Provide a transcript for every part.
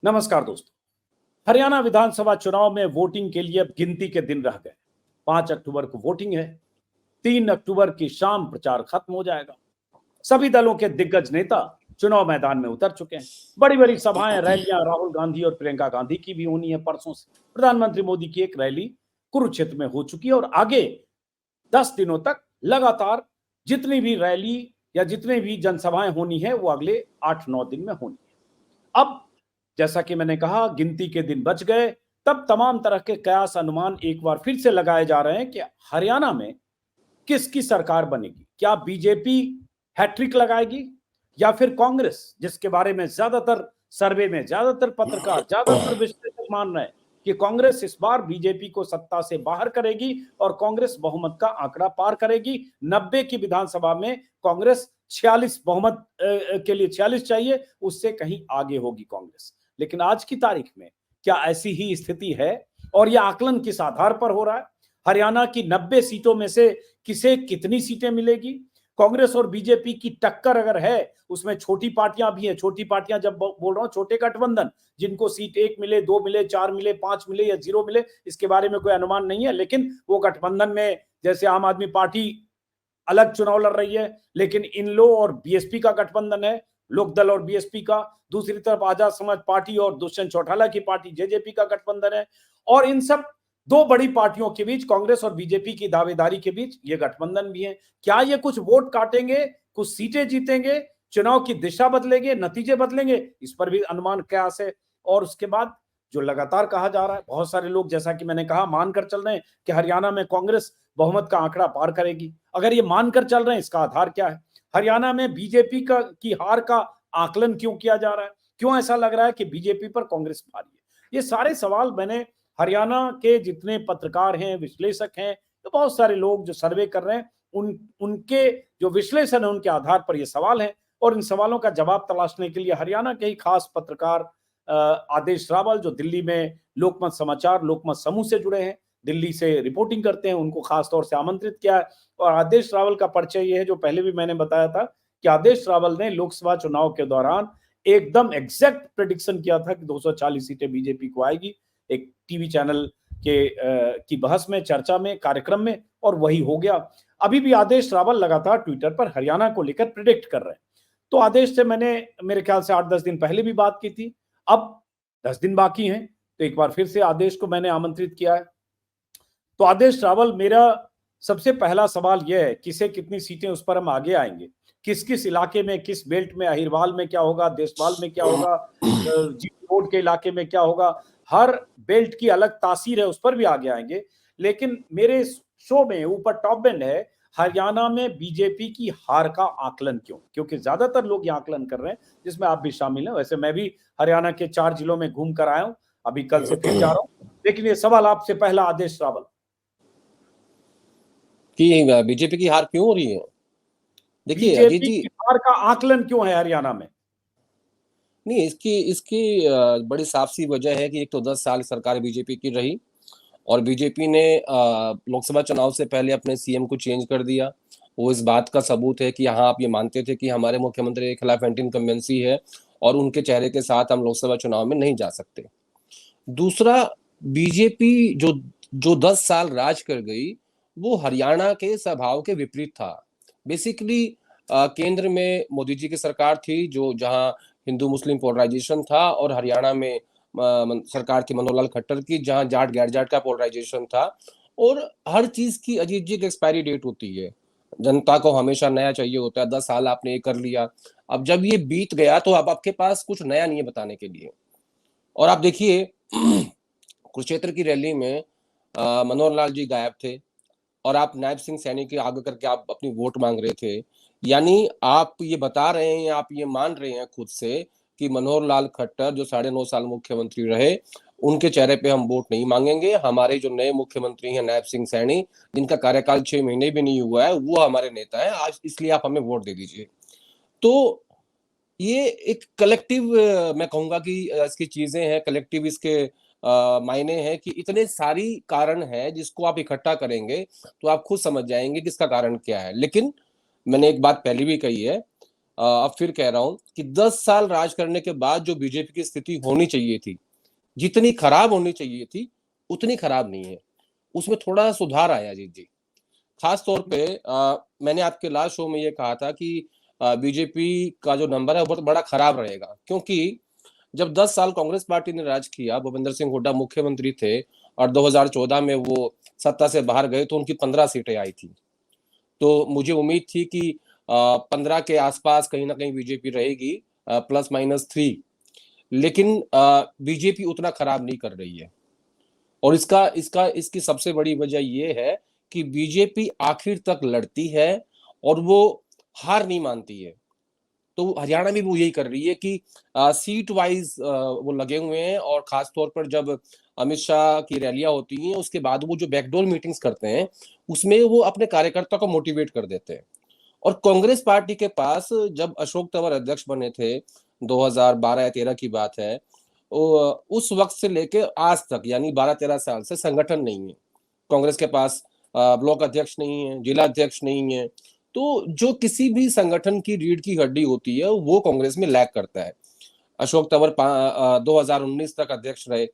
नमस्कार दोस्तों। हरियाणा विधानसभा चुनाव में वोटिंग के लिए अब गिनती के दिन रह गए। 5 अक्टूबर को वोटिंग है। 3 अक्टूबर की शाम प्रचार खत्म हो जाएगा। सभी दलों के दिग्गज नेता चुनाव मैदान में उतर चुके हैं। बड़ी बड़ी सभाएं, रैलियां राहुल गांधी और प्रियंका गांधी की भी होनी है परसों से। प्रधानमंत्री मोदी की एक रैली कुरुक्षेत्र में हो चुकी है और आगे 10 दिनों तक लगातार जितनी भी रैली या जितनी भी जनसभाएं होनी है वो अगले 8-9 दिन में होनी है। अब जैसा कि मैंने कहा, गिनती के दिन बच गए, तब तमाम तरह के कयास अनुमान एक बार फिर से लगाए जा रहे हैं कि हरियाणा में किसकी सरकार बनेगी। क्या बीजेपी हैट्रिक लगाएगी या फिर कांग्रेस, जिसके बारे में ज्यादातर सर्वे में ज्यादातर पत्रकार ज्यादातर विश्लेषक मान रहे हैं कि कांग्रेस इस बार बीजेपी को सत्ता से बाहर करेगी और कांग्रेस बहुमत का आंकड़ा पार करेगी। 90 की विधानसभा में कांग्रेस 46 बहुमत के लिए 46 चाहिए, उससे कहीं आगे होगी कांग्रेस। लेकिन आज की तारीख में क्या ऐसी ही स्थिति है और यह आकलन किस आधार पर हो रहा है? हरियाणा की 90 सीटों में से किसे कितनी सीटें मिलेगी? कांग्रेस और बीजेपी की टक्कर अगर है, उसमें छोटी पार्टियां भी हैं। छोटी पार्टियां जब बोल रहा हूं, छोटे गठबंधन, जिनको सीट 1 मिले, 2 मिले, 4 मिले, 5 मिले या 0 मिले, इसके बारे में कोई अनुमान नहीं है। लेकिन वो गठबंधन में जैसे आम आदमी पार्टी अलग चुनाव लड़ रही है, लेकिन इनलो और बीएसपी का गठबंधन है, लोकदल और बीएसपी का। दूसरी तरफ आजाद समाज पार्टी और दुष्यंत चौटाला की पार्टी जेजेपी का गठबंधन है। और इन सब दो बड़ी पार्टियों के बीच, कांग्रेस और बीजेपी की दावेदारी के बीच ये गठबंधन भी है। क्या ये कुछ वोट काटेंगे, कुछ सीटें जीतेंगे, चुनाव की दिशा बदलेंगे, नतीजे बदलेंगे? इस पर भी अनुमान कयास है। और उसके बाद जो लगातार कहा जा रहा है, बहुत सारे लोग जैसा कि मैंने कहा मानकर चल रहे हैं कि हरियाणा में कांग्रेस बहुमत का आंकड़ा पार करेगी। अगर ये मानकर चल रहे हैं, इसका आधार क्या है? हरियाणा में बीजेपी की हार का आकलन क्यों किया जा रहा है? क्यों ऐसा लग रहा है कि बीजेपी पर कांग्रेस भारी है? ये सारे सवाल मैंने हरियाणा के जितने पत्रकार हैं, विश्लेषक हैं, तो बहुत सारे लोग जो सर्वे कर रहे हैं, उनके जो विश्लेषण है उनके आधार पर ये सवाल है। और इन सवालों का जवाब तलाशने के लिए हरियाणा के ही खास पत्रकार आदेश रावल, जो दिल्ली में लोकमत समाचार लोकमत समूह से जुड़े हैं, दिल्ली से रिपोर्टिंग करते हैं, उनको खास तौर से आमंत्रित किया है। और आदेश रावल का परिचय ये है, जो पहले भी मैंने बताया था कि आदेश रावल ने लोकसभा चुनाव के दौरान एकदम एग्जैक्ट प्रेडिक्शन किया था कि 240 सीटें बीजेपी को आएगी, एक टीवी चैनल की बहस में, चर्चा में, कार्यक्रम में, और वही हो गया। अभी भी आदेश रावल लगातार ट्विटर पर हरियाणा को लेकर प्रिडिक्ट कर रहे हैं। तो आदेश से मैंने मेरे ख्याल से 8-10 दिन पहले भी बात की थी। अब 10 दिन बाकी हैं, तो एक बार फिर से आदेश को मैंने आमंत्रित किया है। तो आदेश रावल, मेरा सबसे पहला सवाल यह है, किसे कितनी सीटें, उस पर हम आगे आएंगे। किस किस इलाके में, किस बेल्ट में, अहिरवाल में क्या होगा, देसवाल में क्या होगा, जी रोड के इलाके में क्या होगा, हर बेल्ट की अलग तासीर है, उस पर भी आगे आएंगे। लेकिन मेरे शो में ऊपर टॉप एंड है, हरियाणा में बीजेपी की हार का आकलन क्यों? क्योंकि ज्यादातर लोग ये आकलन कर रहे हैं, जिसमें आप भी शामिल हैं। वैसे मैं भी हरियाणा के 4 जिलों में घूम कर आया हूं, अभी कल से फिर जा रहा हूं। लेकिन ये सवाल आपसे पहला, आदेश रावल, कि बीजेपी की हार क्यों हो रही है? देखिए अजीत बीजेपी जी, की हार का आकलन क्यों है हरियाणा में? नहीं, इसकी इसकी बड़ी साफ सी वजह है कि एक तो 10 साल सरकार बीजेपी की रही और बीजेपी ने लोकसभा चुनाव से पहले अपने सीएम को चेंज कर दिया। वो इस बात का सबूत है कि हाँ, आप ये मानते थे कि हमारे मुख्यमंत्री के खिलाफ एंटी इनकम्बेंसी है और उनके चेहरे के साथ हम लोकसभा चुनाव में नहीं जा सकते। दूसरा, बीजेपी जो जो 10 साल राज कर गई, वो हरियाणा के स्वभाव के विपरीत था। बेसिकली केंद्र में मोदी जी की सरकार थी, जो जहां हिंदू मुस्लिम पोलराइजेशन था, और हरियाणा में सरकार थी मनोहर लाल खट्टर की, जहां जाट गैर जाट का पोलराइजेशन था। और हर चीज की अजीत जी एक एक्सपायरी डेट होती है। जनता को हमेशा नया चाहिए होता है। 10 साल आपने ये कर लिया, अब जब ये बीत गया तो अब आपके पास कुछ नया नहीं है बताने के लिए। और आप देखिए कुरुक्षेत्र की रैली में मनोहर लाल जी गायब थे और आप नायब सिंह सैनी के आगे करके आप अपनी वोट मांग रहे थे। यानी आप ये बता रहे हैं, आप ये मान रहे हैं खुद से कि मनोहर लाल खट्टर जो 9.5 साल मुख्यमंत्री रहे, उनके चेहरे पे हम वोट नहीं मांगेंगे। हमारे जो नए मुख्यमंत्री हैं नायब सिंह सैनी, जिनका कार्यकाल 6 महीने भी नहीं हुआ है, वो हमारे नेता है आज, इसलिए आप हमें वोट दे दीजिए। तो ये एक कलेक्टिव, मैं कहूंगा कि इसकी चीजें हैं, कलेक्टिव इसके मायने हैं कि इतने सारी कारण हैं जिसको आप इकट्ठा करेंगे तो आप खुद समझ जाएंगे कि इसका कारण क्या है। लेकिन मैंने एक बात पहले भी कही है, अब फिर कह रहा हूं कि 10 साल राज करने के बाद जो बीजेपी की स्थिति होनी चाहिए थी, जितनी खराब होनी चाहिए थी उतनी खराब नहीं है, उसमें थोड़ा सुधार आया जी। खास तौर पे मैंने आपके लास्ट शो में ये कहा था कि बीजेपी का जो नंबर है वो बहुत बड़ा खराब रहेगा, क्योंकि जब 10 साल कांग्रेस पार्टी ने राज किया, भूपेंद्र सिंह हुड्डा मुख्यमंत्री थे और 2014 में वो सत्ता से बाहर गए तो उनकी 15 सीटें आई थी। तो मुझे उम्मीद थी कि 15 के आसपास कहीं ना कहीं बीजेपी रहेगी, +-3। लेकिन बीजेपी उतना खराब नहीं कर रही है, और इसकी सबसे बड़ी वजह ये है कि बीजेपी आखिर तक लड़ती है और वो हार नहीं मानती है। तो हरियाणा में भी वो यही कर रही है कि सीट वाइज वो लगे हुए हैं, और खास तौर पर जब अमित शाह की रैलियां होती हैं उसके बाद वो जो बैकडोर मीटिंग्स करते हैं उसमें वो अपने कार्यकर्ता को मोटिवेट कर देते हैं। और कांग्रेस पार्टी के पास जब अशोक तंवर अध्यक्ष बने थे, 2012 या 13 की बात है, उस वक्त से लेके आज तक यानी 12-13 साल से संगठन नहीं है कांग्रेस के पास। ब्लॉक अध्यक्ष नहीं है, जिला अध्यक्ष नहीं है, तो जो किसी भी संगठन की रीढ़ की हड्डी होती है वो कांग्रेस में लैग करता है। अशोक तंवर 2019 तक अध्यक्ष रहे,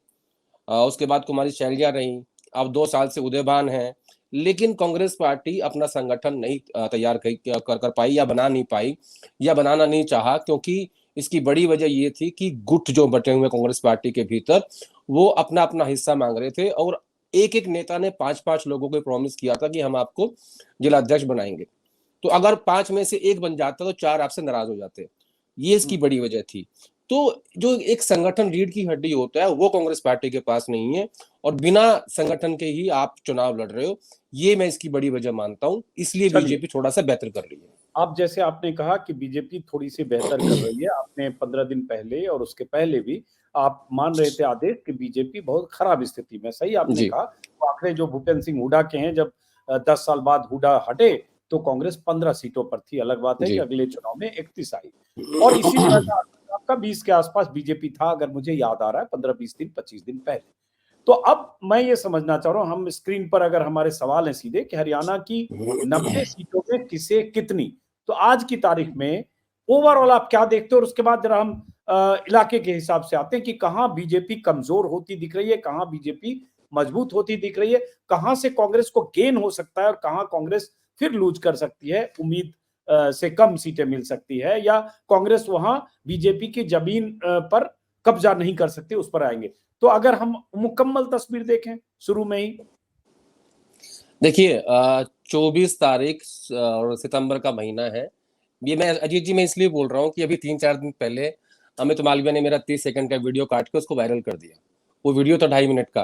उसके बाद कुमारी शैलजा रही, अब 2 साल से उदयभान है, लेकिन कांग्रेस पार्टी अपना संगठन नहीं तैयार कर पाई या बना नहीं पाई या बनाना नहीं चाहा, क्योंकि इसकी बड़ी वजह ये थी कि गुट जो बटे हुए कांग्रेस पार्टी के भीतर वो अपना अपना हिस्सा मांग रहे थे, और एक एक नेता ने 5-5 लोगों को प्रॉमिस किया था कि हम आपको जिला अध्यक्ष बनाएंगे। तो अगर 5 में से 1 बन जाता तो 4 आपसे नाराज हो जाते। ये इसकी बड़ी वजह थी। तो जो एक संगठन रीढ़ की हड्डी होता है वो कांग्रेस पार्टी के पास नहीं है, और बिना संगठन के ही आप चुनाव लड़ रहे हो, ये मैं इसकी बड़ी वजह मानता हूं। इसलिए चलिए, बीजेपी थोड़ा सा बेहतर कर रही है। आप जैसे आपने कहा कि बीजेपी थोड़ी सी बेहतर कर रही है, आपने 15 दिन पहले और उसके पहले भी आप मान रहे थे आदेश कि बीजेपी बहुत खराब स्थिति में, सही आपने जी कहा। तो आंकड़े जो भूपेंद्र सिंह हुड्डा के हैं, जब 10 साल बाद हुड्डा हटे तो कांग्रेस 15 सीटों पर थी। अलग बात है कि जी अगले चुनाव में 31 आई, और इसी तरह का आपका 20 के आसपास बीजेपी था, अगर मुझे याद आ रहा है, 15-20 दिन 25 दिन पहले। तो अब मैं ये समझना चाह रहा हूं, हम स्क्रीन पर अगर हमारे सवाल हैं सीधे कि हरियाणा की 90 सीटों में किसे कितनी, तो आज की तारीख में ओवरऑल आप क्या देखते हो, और उसके बाद जरा हम इलाके के हिसाब से आते हैं कि कहां बीजेपी कमजोर होती दिख रही है, कहां बीजेपी मजबूत होती दिख रही है, कहां से कांग्रेस को गेन हो सकता है और कहां कांग्रेस फिर लूज कर सकती है, उम्मीद से कम सीटें मिल सकती है, या कांग्रेस वहां बीजेपी की जमीन पर कब्जा नहीं कर सकती, उस पर आएंगे। तो अगर हम मुकम्मल तस्वीर देखें शुरू में ही, देखिए, 24 तारीख और सितंबर का महीना है। ये मैं अजीत जी मैं इसलिए बोल रहा हूँ कि अभी 3-4 दिन पहले अमित मालवीय ने मेरा 30 सेकंड का वीडियो काट के उसको वायरल कर दिया। वो वीडियो था 2.5 मिनट का।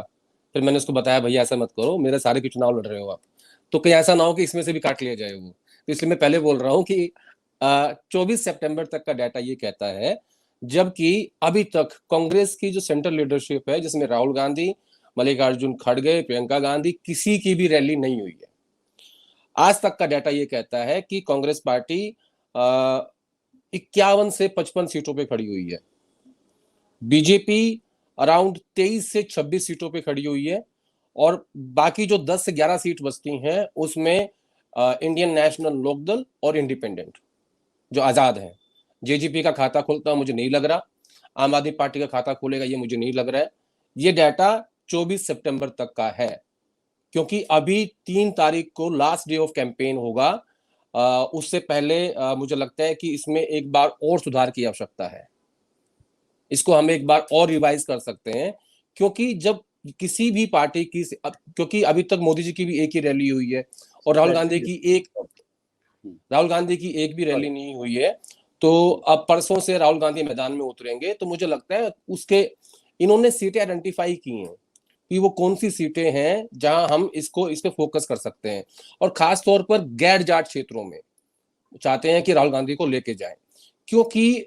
फिर मैंने उसको बताया, भैया ऐसा मत करो, मेरे सारे के चुनाव लड़ रहे हो आप, तो कहीं ऐसा ना हो कि इसमें से भी काट लिया जाए वो। तो इसलिए मैं पहले बोल रहा हूँ कि 24 सितंबर तक का डाटा ये कहता है, जबकि अभी तक कांग्रेस की जो सेंट्रल लीडरशिप है, जिसमें राहुल गांधी, मल्लिकार्जुन खड़गे, प्रियंका गांधी, किसी की भी रैली नहीं हुई है। आज तक का डाटा ये कहता है कि कांग्रेस पार्टी 51 से 55 सीटों पे खड़ी हुई है, बीजेपी अराउंड 23 से 26 सीटों पे खड़ी हुई है, और बाकी जो 10 से 11 सीट बचती हैं उसमें इंडियन नेशनल लोकदल और इंडिपेंडेंट जो आजाद हैं। जेजेपी का खाता खुलता मुझे नहीं लग रहा, आम आदमी पार्टी का खाता खुलेगा ये मुझे नहीं लग रहा है। ये डाटा 24 सितंबर तक का है, क्योंकि अभी 3 तारीख को लास्ट डे ऑफ कैंपेन होगा। उससे पहले मुझे लगता है कि इसमें एक बार और सुधार की आवश्यकता है, इसको हम एक बार और रिवाइज कर सकते हैं, क्योंकि जब किसी भी पार्टी की, क्योंकि अभी तक मोदी जी की भी एक ही रैली हुई है और राहुल गांधी की एक भी रैली नहीं हुई है। तो अब परसों से राहुल गांधी मैदान में उतरेंगे, तो मुझे लगता है उसके इन्होंने सीटें आइडेंटिफाई की हैं कि वो कौन सी सीटें हैं जहां हम इस पे फोकस कर सकते हैं, और खास तौर पर गैर जाट क्षेत्रों में चाहते हैं कि राहुल गांधी को लेके जाएं, क्योंकि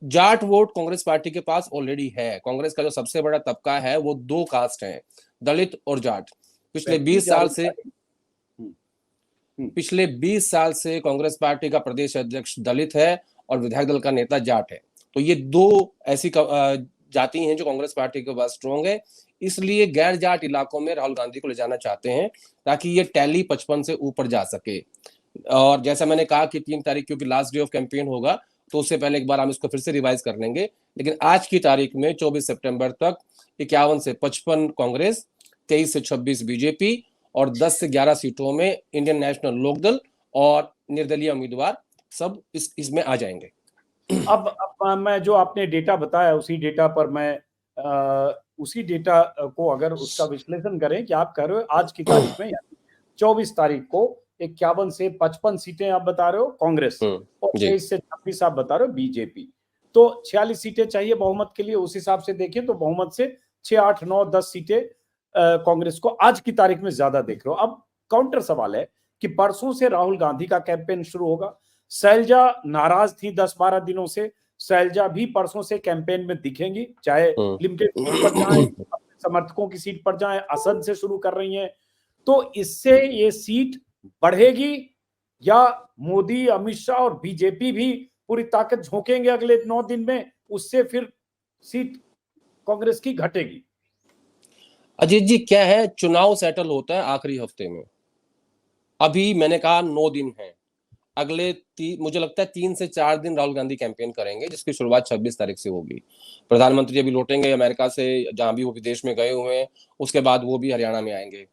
जाट वोट कांग्रेस पार्टी के पास ऑलरेडी है। कांग्रेस का जो सबसे बड़ा तबका है वो 2 कास्ट हैं, दलित और जाट। पिछले 20 साल से कांग्रेस पार्टी का प्रदेश अध्यक्ष दलित है और विधायक दल का नेता जाट है। तो ये 2 ऐसी जाति हैं जो कांग्रेस पार्टी के पास स्ट्रॉन्ग है, इसलिए गैर जाट इलाकों में राहुल गांधी को ले जाना चाहते हैं ताकि ये टैली 55 से ऊपर जा सके। और जैसा मैंने कहा कि 3 तारीख क्योंकि लास्ट डे ऑफ कैंपेन होगा, तो उससे पहले एक बार हम इसको फिर से रिवाइज कर लेंगे। लेकिन आज की तारीख में 24 सितंबर तक 51 से 55 कांग्रेस, 23 से 26 बीजेपी और 10 से 11 सीटों में इंडियन नेशनल लोकदल और निर्दलीय उम्मीदवार सब इसमें आ जाएंगे। अब मैं जो आपने डेटा बताया उसी डेटा पर मैं उसी डेटा को अगर उसका विश्लेषण करें कि आप कह रहे हो आज की तारीख में 24 तारीख को 51 से 55 सीटें आप बता रहे हो कांग्रेस और 23 से 26 आप बता रहे हो बीजेपी, तो 46 सीटें चाहिए बहुमत के लिए। उस हिसाब से देखें तो बहुमत से 6, 8, 9, 10 सीटें कांग्रेस को आज की तारीख में ज्यादा देख रहे हो। अब काउंटर सवाल है कि परसों से राहुल गांधी का कैंपेन शुरू होगा। शैलजा नाराज थी 10-12 दिनों से, शैलजा भी परसों से कैंपेन में दिखेंगी, चाहे लिमिटेड सीट पर जाएं, अपने समर्थकों की सीट पर जाएं, असद से शुरू कर रही हैं। तो इससे ये सीट बढ़ेगी या मोदी, अमित शाह और बीजेपी भी पूरी ताकत झोंकेंगे अगले 9 दिन में, उससे फिर सीट कांग्रेस की घटेगी? अजीत जी, क्या है, चुनाव सेटल होता है आखिरी हफ्ते में। अभी मैंने कहा 9 दिन है, अगले मुझे लगता है 3 से 4 दिन राहुल गांधी कैंपेन करेंगे, जिसकी शुरुआत 26 तारीख से होगी। प्रधानमंत्री अभी लौटेंगे अमेरिका से, जहां भी वो विदेश में गए हुए हैं, उसके बाद वो भी हरियाणा में आएंगे।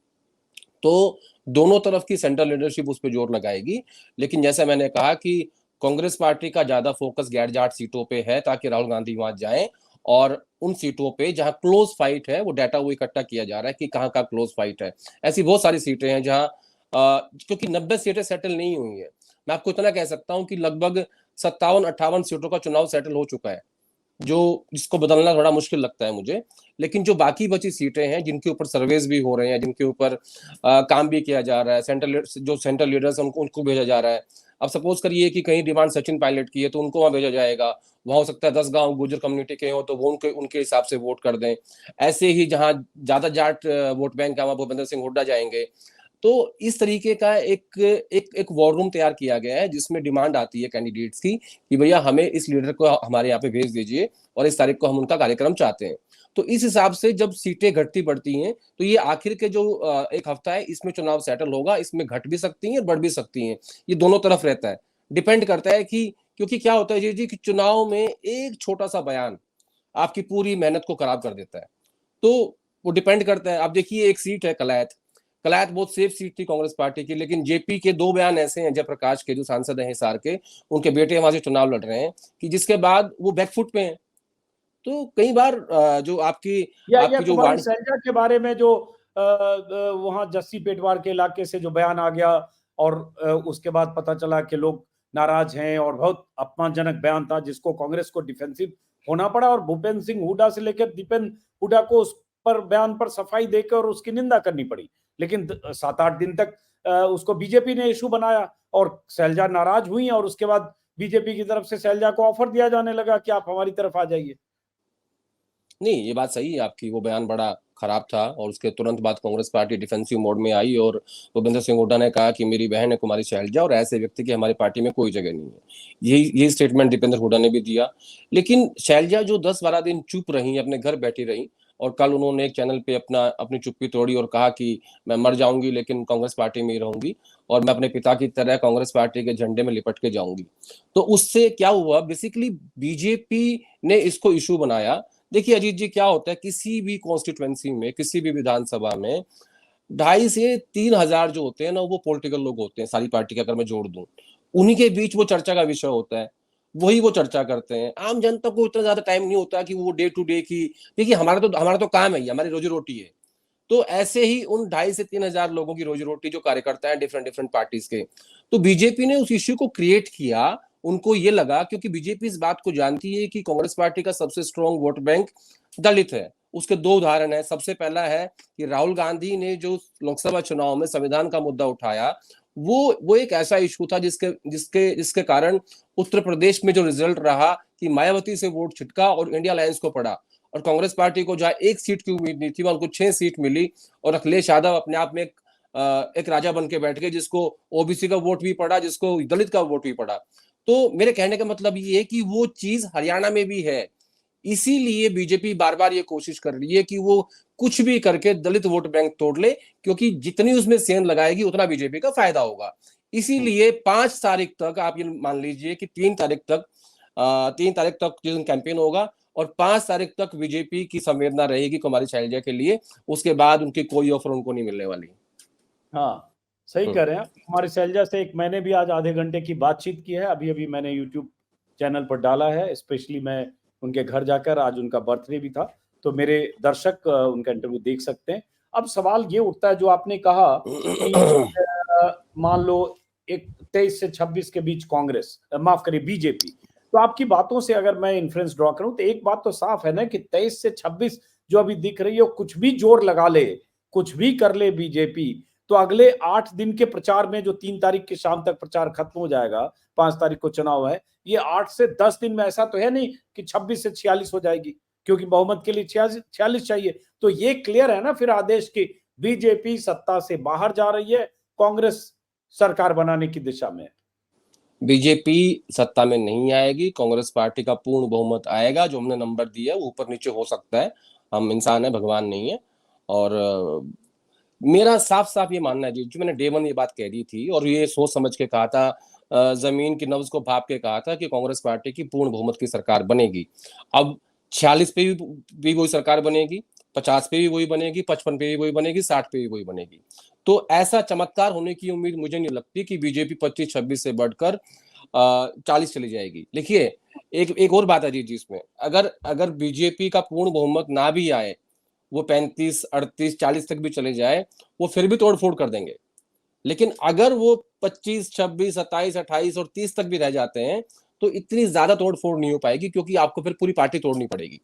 तो दोनों तरफ की सेंट्रल लीडरशिप उस पर जोर लगाएगी। लेकिन जैसे मैंने कहा कि कांग्रेस पार्टी का ज्यादा फोकस गैर जाट सीटों पे है, ताकि राहुल गांधी वहां जाएं और उन सीटों पे जहां क्लोज फाइट है, वो डाटा वो इकट्ठा किया जा रहा है कि कहाँ का क्लोज फाइट है। ऐसी बहुत सारी सीटें हैं जहां क्योंकि 90 सीटें सेटल नहीं हुई है। मैं आपको इतना कह सकता हूं कि लगभग 57-58 सीटों का चुनाव सेटल हो चुका है, जो जिसको बदलना थोड़ा मुश्किल लगता है मुझे। लेकिन जो बाकी बची सीटें हैं, जिनके ऊपर सर्वेज भी हो रहे हैं, जिनके ऊपर काम भी किया जा रहा है, सेंट्रल लीडर्स उनको भेजा जा रहा है। अब सपोज करिए कि कहीं डिमांड सचिन पायलट की है, तो उनको वहां भेजा जाएगा। वहां हो सकता है 10 गांव गुर्जर कम्युनिटी के हो, तो वो उनके हिसाब से वोट कर दें। ऐसे ही जहां ज्यादा जाट वोट बैंक है, वहां भूपेंद्र सिंह हुड्डा जाएंगे। तो इस तरीके का एक वॉर रूम तैयार किया गया है, जिसमें डिमांड आती है कैंडिडेट्स की कि भैया हमें इस लीडर को हमारे यहाँ पे भेज दीजिए और इस तारीख को हम उनका कार्यक्रम चाहते हैं। तो इस हिसाब से जब सीटें घटती बढ़ती हैं, तो ये आखिर के जो एक हफ्ता है, इसमें चुनाव सेटल होगा। इसमें घट भी सकती हैं, बढ़ भी सकती हैं, ये दोनों तरफ रहता है। डिपेंड करता है कि क्योंकि क्या होता है जी कि चुनाव में एक छोटा सा बयान आपकी पूरी मेहनत को खराब कर देता है। तो वो डिपेंड करता है। आप देखिए, एक सीट है कलायत बहुत सेफ सीट थी कांग्रेस पार्टी की, लेकिन जेपी के 2 बयान ऐसे हैं, जयप्रकाश के जो सांसद हैं हिसार के, उनके बेटे वहां से चुनाव लड़ रहे हैं, कि जिसके बाद वो बैकफुट पे हैं। तो कई बार जो आपकी जो कुमारी शैलजा के बारे में जो वहां जस्सी पेटवार के इलाके से जो बयान आ गया और उसके बाद पता चला कि लोग नाराज हैं और बहुत अपमानजनक बयान था, जिसको कांग्रेस को डिफेंसिव होना पड़ा और भूपेंद्र सिंह हुड्डा से लेकर दीपेन हुड्डा को उस पर बयान पर सफाई देकर और उसकी निंदा करनी पड़ी। लेकिन 7-8 दिन तक उसको बीजेपी ने इशू बनाया और शैलजा नाराज हुई और उसके बाद बीजेपी की तरफ से शैलजा को ऑफर दिया जाने लगा कि आप हमारी तरफ आ जाइए। नहीं, ये बात सही है आपकी, वो बयान बड़ा खराब था और उसके तुरंत बाद कांग्रेस पार्टी डिफेंसिव मोड में आई और भूपेंद्र सिंह हुड्डा ने कहा कि मेरी बहन है कुमारी शैलजा और ऐसे व्यक्ति की हमारी पार्टी में कोई जगह नहीं है। यही स्टेटमेंट दीपेंद्र हुड्डा ने भी दिया। लेकिन शैलजा जो 10-12 दिन चुप रही, अपने घर बैठी रही, और कल उन्होंने एक चैनल पे अपनी चुप्पी तोड़ी और कहा कि मैं मर जाऊंगी लेकिन कांग्रेस पार्टी में ही रहूंगी और मैं अपने पिता की तरह कांग्रेस पार्टी के झंडे में लिपट के जाऊंगी। तो उससे क्या हुआ, बेसिकली बीजेपी ने इसको इशू बनाया। देखिए अजीत जी, क्या होता है, किसी भी कॉन्स्टिट्यूएंसी में, किसी भी विधानसभा में 2,500 से 3,000 जो होते हैं ना, वो पॉलिटिकल लोग होते हैं, सारी पार्टी का अगर मैं जोड़ दूं, उन्हीं के बीच वो चर्चा का विषय होता है, वही वो चर्चा करते हैं। आम जनता को इतना ज्यादा टाइम नहीं होता कि वो डे टू डे की, देखिए हमारा तो काम है, हमारी रोजी रोटी है। तो ऐसे ही उन 2,500 से 3,000 लोगों की रोजी रोटी, जो कार्यकर्ता हैं डिफरेंट डिफरेंट पार्टीज के, तो बीजेपी ने उस इश्यू को क्रिएट किया। उनको ये लगा, क्योंकि बीजेपी इस बात को जानती है कि कांग्रेस पार्टी का सबसे स्ट्रॉन्ग वोट बैंक दलित है। उसके 2 उदाहरण है। सबसे पहला है कि राहुल गांधी ने जो लोकसभा चुनाव में संविधान का मुद्दा उठाया, वो एक ऐसा इशू था जिसके जिसके जिसके कारण उत्तर प्रदेश में जो रिजल्ट रहा कि मायावती से वोट छिटका और इंडिया अलायंस को पड़ा, और कांग्रेस पार्टी को जहां 1 सीट की उम्मीद नहीं थी, वहां उनको 6 सीट मिली और अखिलेश यादव अपने आप में एक राजा बन के बैठ गए, जिसको ओबीसी का वोट भी पड़ा, जिसको दलित का वोट भी पड़ा। तो मेरे कहने का मतलब ये है कि वो चीज हरियाणा में भी है। इसीलिए बीजेपी बार बार ये कोशिश कर रही है कि वो कुछ भी करके दलित वोट बैंक तोड़ ले, क्योंकि जितनी उसमें सेंध लगाएगी उतना बीजेपी का फायदा होगा। इसीलिए 5 तारीख तक आप ये मान लीजिए कि 3 तारीख तक जिस दिन कैंपेन होगा और 5 तारीख तक बीजेपी की संवेदना रहेगी कुमारी शैलजा के लिए, उसके बाद उनकी कोई ऑफर उनको नहीं मिलने वाली। हाँ, सही कह रहे हैं। हमारी शैलजा से एक मैंने भी आज आधे घंटे की बातचीत की है, अभी अभी मैंने यूट्यूब चैनल पर डाला है। स्पेशली मैं उनके घर जाकर, आज उनका बर्थडे भी था, तो मेरे दर्शक उनका इंटरव्यू देख सकते हैं। अब सवाल ये उठता है जो आपने कहा कि मान लो एक 23 से 26 के बीच कांग्रेस, माफ करिए बीजेपी, तो आपकी बातों से अगर मैं इन्फ्लुएंस ड्रॉ करूं तो एक बात तो साफ है ना कि 23 से 26 जो अभी दिख रही है, कुछ भी जोर लगा ले, कुछ भी कर ले बीजेपी, तो अगले 8 दिन के प्रचार में जो 3 तारीख की शाम तक प्रचार खत्म हो जाएगा, 5 तारीख को चुनाव है, ये 8 से 10 दिन में ऐसा तो है नहीं कि 26 से 46 हो जाएगी, क्योंकि बहुमत के लिए 46 चाहिए। तो ये क्लियर है ना फिर आदेश की बीजेपी सत्ता से बाहर जा रही है, कांग्रेस सरकार बनाने की दिशा में। बीजेपी सत्ता में नहीं आएगी, कांग्रेस पार्टी का पूर्ण बहुमत आएगा। जो हमने नंबर दिया वो ऊपर नीचे हो सकता है, हम इंसान है, भगवान नहीं है। और मेरा साफ साफ ये मानना है जी, जो मैंने डे वन ये बात कह दी थी और ये सोच समझ के कहा था, जमीन की नब्ज को भाप के कहा था कि कांग्रेस पार्टी की पूर्ण बहुमत की सरकार बनेगी। अब 46 पे भी वही सरकार बनेगी, 50 पे भी वही बनेगी, 55 पे भी वही बनेगी, 60 पे भी वही बनेगी। तो ऐसा चमत्कार होने की उम्मीद मुझे नहीं लगती कि बीजेपी 25-26 से बढ़कर 40 चली जाएगी। लिखिए, एक और बात है जी इसमें, अगर बीजेपी का पूर्ण बहुमत ना भी आए, वो 35, 38, 40 तक भी चले जाए, वो फिर भी तोड़फोड़ कर देंगे। लेकिन अगर वो 25, 26, 27, 28 और 30 तक भी रह जाते हैं तो इतनी ज्यादा तोड़फोड़ नहीं हो पाएगी, क्योंकि आपको फिर पूरी पार्टी तोड़नी पड़ेगी।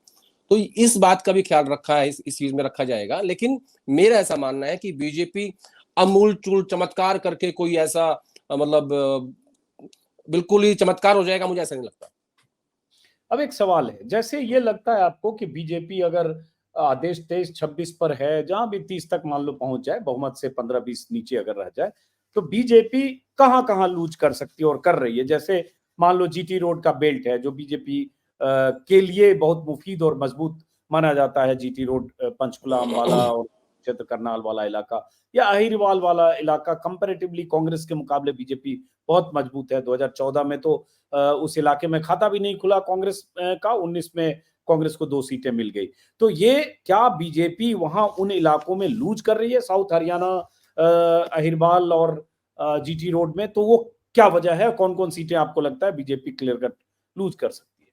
तो इस बात का भी ख्याल रखा है, इस चीज में रखा जाएगा। लेकिन मेरा ऐसा मानना है कि बीजेपी अमूल चूल चमत्कार करके कोई ऐसा मतलब बिल्कुल ही चमत्कार हो जाएगा, मुझे ऐसा नहीं लगता। अब एक सवाल है, जैसे ये लगता है आपको कि बीजेपी अगर आदेश 23-26 पर है, जहां भी 30 तक मान लो पहुंच जाए, बहुमत से 15-20 नीचे अगर रह जाए, तो बीजेपी कहां कहां लूज कर सकती है और कर रही है। जैसे मान लो जीटी रोड का बेल्ट है जो बीजेपी के लिए बहुत मुफीद और मजबूत माना जाता है, जीटी रोड, पंचकुला अम्बाला और क्षेत्र करनाल वाला इलाका या अहिरवाल वाला इलाका कंपैरेटिवली कांग्रेस के मुकाबले बीजेपी बहुत मजबूत है। 2014 में तो उस इलाके में खाता भी नहीं खुला कांग्रेस का, 19 में कांग्रेस को 2 सीटें मिल गई। तो ये क्या बीजेपी वहां उन इलाकों में लूज कर रही है, साउथ हरियाणा, अहिरवाल और जीटी रोड में, तो वो क्या वजह है? कौन कौन सीटें आपको लगता है बीजेपी क्लियर कट लूज कर सकती है?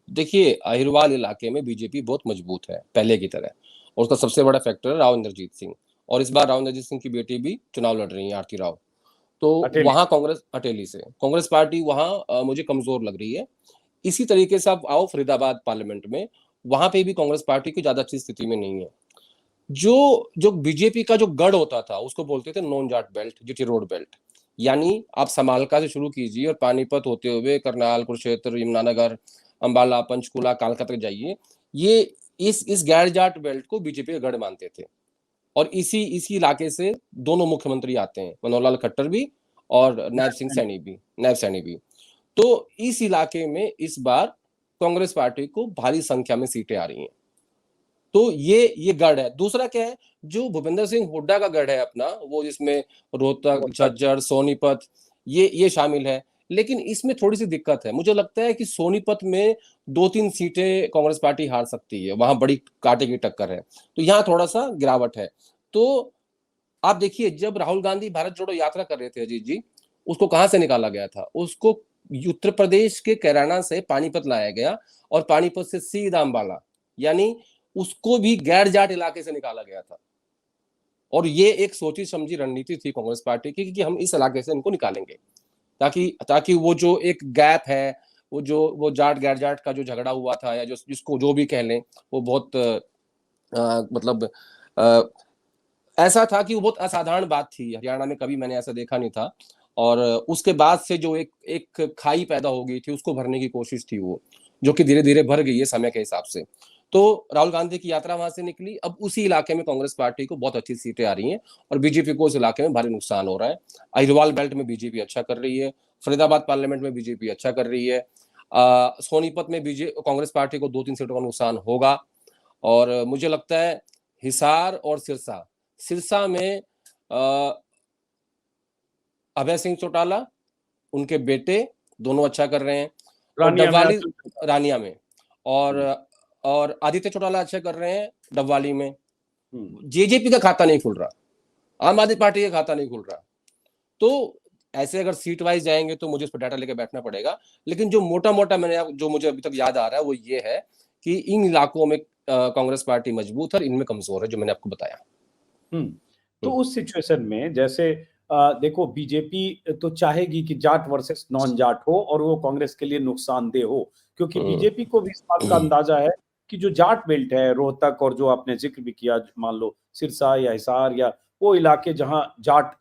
देखिए, अहिरवाल इलाके में बीजेपी बहुत मजबूत है पहले की तरह, और उसका सबसे बड़ा फैक्टर है राव इंद्रजीत सिंह। और इस बार राव इंद्रजीत सिंह की बेटी भी चुनाव लड़ रही है, आरती राव। तो अटेली वहां कांग्रेस, अटेली से कांग्रेस पार्टी वहां मुझे कमजोर लग रही है। इसी तरीके से आप आओ फरीदाबाद पार्लियामेंट में, वहां पे भी कांग्रेस पार्टी की ज्यादा अच्छी स्थिति में नहीं है। जो जो बीजेपी का जो गढ़ होता था उसको बोलते थे non Jat belt, GT road belt. यानी आप समालका से शुरू कीजिए और पानीपत होते हुए करनाल, कुरुक्षेत्र, यमुनानगर, अंबाला, पंचकुला, कालका तक जाइए। ये इस गैर जाट बेल्ट को बीजेपी का गढ़ मानते थे। और इसी इलाके से दोनों मुख्यमंत्री आते हैं, मनोहर लाल खट्टर भी और नायब सैनी भी। तो इस इलाके में इस बार कांग्रेस पार्टी को भारी संख्या में सीटें आ रही हैं। तो ये गढ़ है। दूसरा क्या है, जो भूपेंद्र सिंह हुड्डा का गढ़ है अपना, वो जिसमें रोहतक, झज्जर, सोनीपत ये शामिल है। लेकिन इसमें थोड़ी सी दिक्कत है, मुझे लगता है कि सोनीपत में 2-3 सीटें कांग्रेस पार्टी हार सकती है, वहां बड़ी कांटे की टक्कर है। तो यहाँ थोड़ा सा गिरावट है। तो आप देखिए, जब राहुल गांधी भारत जोड़ो यात्रा कर रहे थे अजीत जी, उसको कहां से निकाला गया था? उसको उत्तर प्रदेश के कैराना से पानीपत लाया गया और पानीपत से सीधा अंबाला, यानी उसको भी गैर जाट इलाके से निकाला गया था। और ये एक सोची समझी रणनीति थी कांग्रेस पार्टी की कि हम इस इलाके से इनको निकालेंगे, ताकि वो जो एक गैप है, वो जाट गैर जाट का जो झगड़ा हुआ था, या जिसको जो भी कह लें, वो बहुत मतलब ऐसा था कि वो बहुत असाधारण बात थी। हरियाणा में कभी मैंने ऐसा देखा नहीं था। और उसके बाद से जो एक खाई पैदा हो गई थी, उसको भरने की कोशिश थी वो, जो कि धीरे धीरे भर गई है समय के हिसाब से। तो राहुल गांधी की यात्रा वहां से निकली। अब उसी इलाके में कांग्रेस पार्टी को बहुत अच्छी सीटें आ रही हैं और बीजेपी को उस इलाके में भारी नुकसान हो रहा है। अहिरवाल बेल्ट में बीजेपी अच्छा कर रही है, फरीदाबाद पार्लियामेंट में बीजेपी अच्छा कर रही है, सोनीपत में कांग्रेस पार्टी को 2-3 सीटों का नुकसान होगा। और मुझे लगता है हिसार और सिरसा में अभय सिंह चौटाला, उनके बेटे दोनों अच्छा कर रहे हैं, और रानिया में डबवाली अतुल। रानिया में, और आदित्य चौटाला अच्छा कर रहे हैं डबवाली में। जेजेपी का खाता नहीं खुल रहा, आम आदमी पार्टी का खाता नहीं खुल रहा। तो ऐसे अगर सीट वाइज जाएंगे तो मुझे इस पर डाटा लेकर बैठना पड़ेगा, लेकिन जो मोटा मोटा जो मुझे अभी तक याद आ रहा है वो ये है कि इन इलाकों में कांग्रेस पार्टी मजबूत है और इनमें कमजोर है, जो मैंने आपको बताया। तो उस सिचुएशन में जैसे देखो, बीजेपी तो चाहेगी कि जाट वर्सेस नॉन जाट हो और वो कांग्रेस के लिए नुकसानदेह हो, क्योंकि बीजेपी को भी इस बात का अंदाजा है कि जो जाट बेल्ट है, रोहतक, और जो आपने जिक्र भी किया, मान लो सिरसा या हिसार या वो इलाके जहां जाट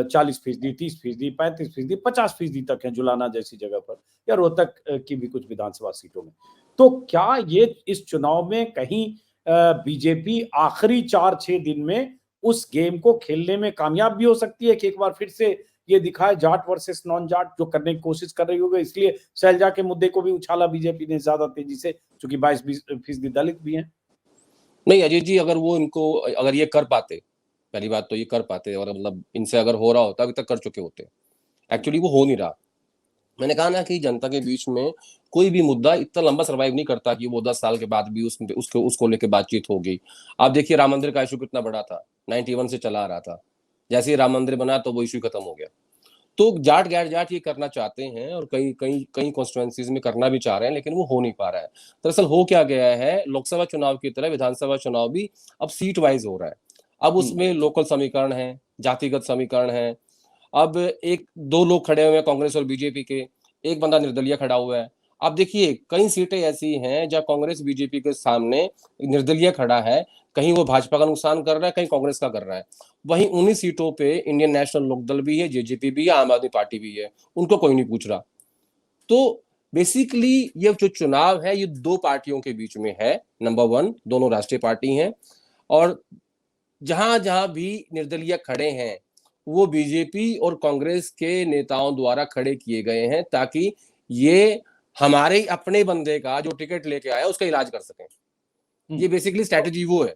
40%, 30%, 35%, 50% तक है, जुलाना जैसी जगह पर, या रोहतक की भी कुछ विधानसभा सीटों में। तो क्या ये इस चुनाव में कहीं बीजेपी आखिरी 4-6 दिन में उस गेम को खेलने में कामयाब भी हो सकती है कि एक बार फिर से ये दिखाए जाट वर्सेस नॉन जाट, जो करने की कोशिश कर रही होगी? इसलिए शैलजा के मुद्दे को भी उछाला बीजेपी ने ज्यादा तेजी से, क्योंकि 22% दलित भी हैं। नहीं अजीत जी, अगर ये कर पाते, पहली बात तो ये कर पाते, और मतलब इनसे अगर हो रहा होता अभी तक कर चुके होते। एक्चुअली वो हो नहीं रहा। मैंने कहा ना कि जनता के बीच में कोई भी मुद्दा इतना लंबा सर्वाइव नहीं करता कि वो 10 साल के बाद भी उसको लेके बातचीत होगी। आप देखिए राम मंदिर का इशू कितना बड़ा था, 91 से चला आ रहा था। जैसे ही राम मंदिर बना तो वो इशू खत्म हो गया। तो जाट गैर जाट ये करना चाहते हैं, और कई कई कई कॉन्स्टिट्यूएंसीज में करना भी चाह रहे हैं, लेकिन वो हो नहीं पा रहा है। दरअसल हो क्या गया है, लोकसभा चुनाव की तरह विधानसभा चुनाव भी अब सीट वाइज हो रहा है। अब उसमें लोकल समीकरण है, जातिगत समीकरण है। अब एक दो लोग खड़े हुए हैं कांग्रेस और बीजेपी के, एक बंदा निर्दलीय खड़ा हुआ है। अब देखिए कई सीटें ऐसी हैं जहां कांग्रेस बीजेपी के सामने निर्दलीय खड़ा है, कहीं वो भाजपा का नुकसान कर रहा है, कहीं कांग्रेस का कर रहा है। वहीं उन्हीं सीटों पे इंडियन नेशनल लोकदल भी है, जेजेपी भी है, आम आदमी पार्टी भी है, उनको कोई नहीं पूछ रहा। तो बेसिकली ये जो चुनाव है ये दो पार्टियों के बीच में है। नंबर 1, दोनों राष्ट्रीय पार्टी हैं, और जहां जहां भी निर्दलीय खड़े हैं वो बीजेपी और कांग्रेस के नेताओं द्वारा खड़े किए गए हैं, ताकि ये हमारे अपने बंदे का जो टिकट लेके आया उसका इलाज कर सकें। ये बेसिकली स्ट्रैटेजी वो है।